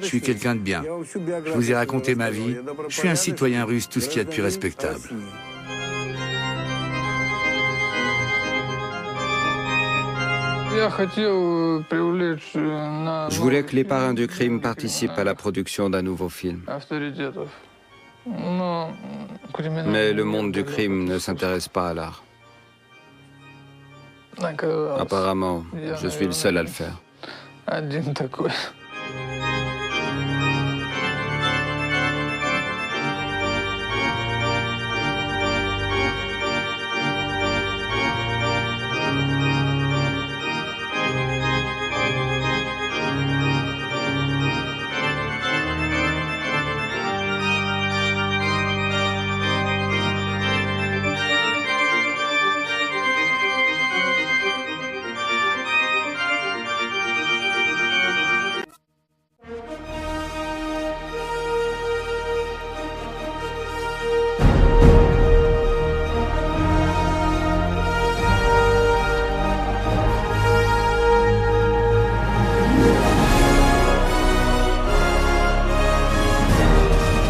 Je suis quelqu'un de bien. Je vous ai raconté ma vie. Je suis un citoyen russe, tout ce qu'il y a de plus respectable. Je voulais que les parrains du crime participent à la production d'un nouveau film. Mais le monde du crime ne s'intéresse pas à l'art. Apparemment, je suis le seul à le faire.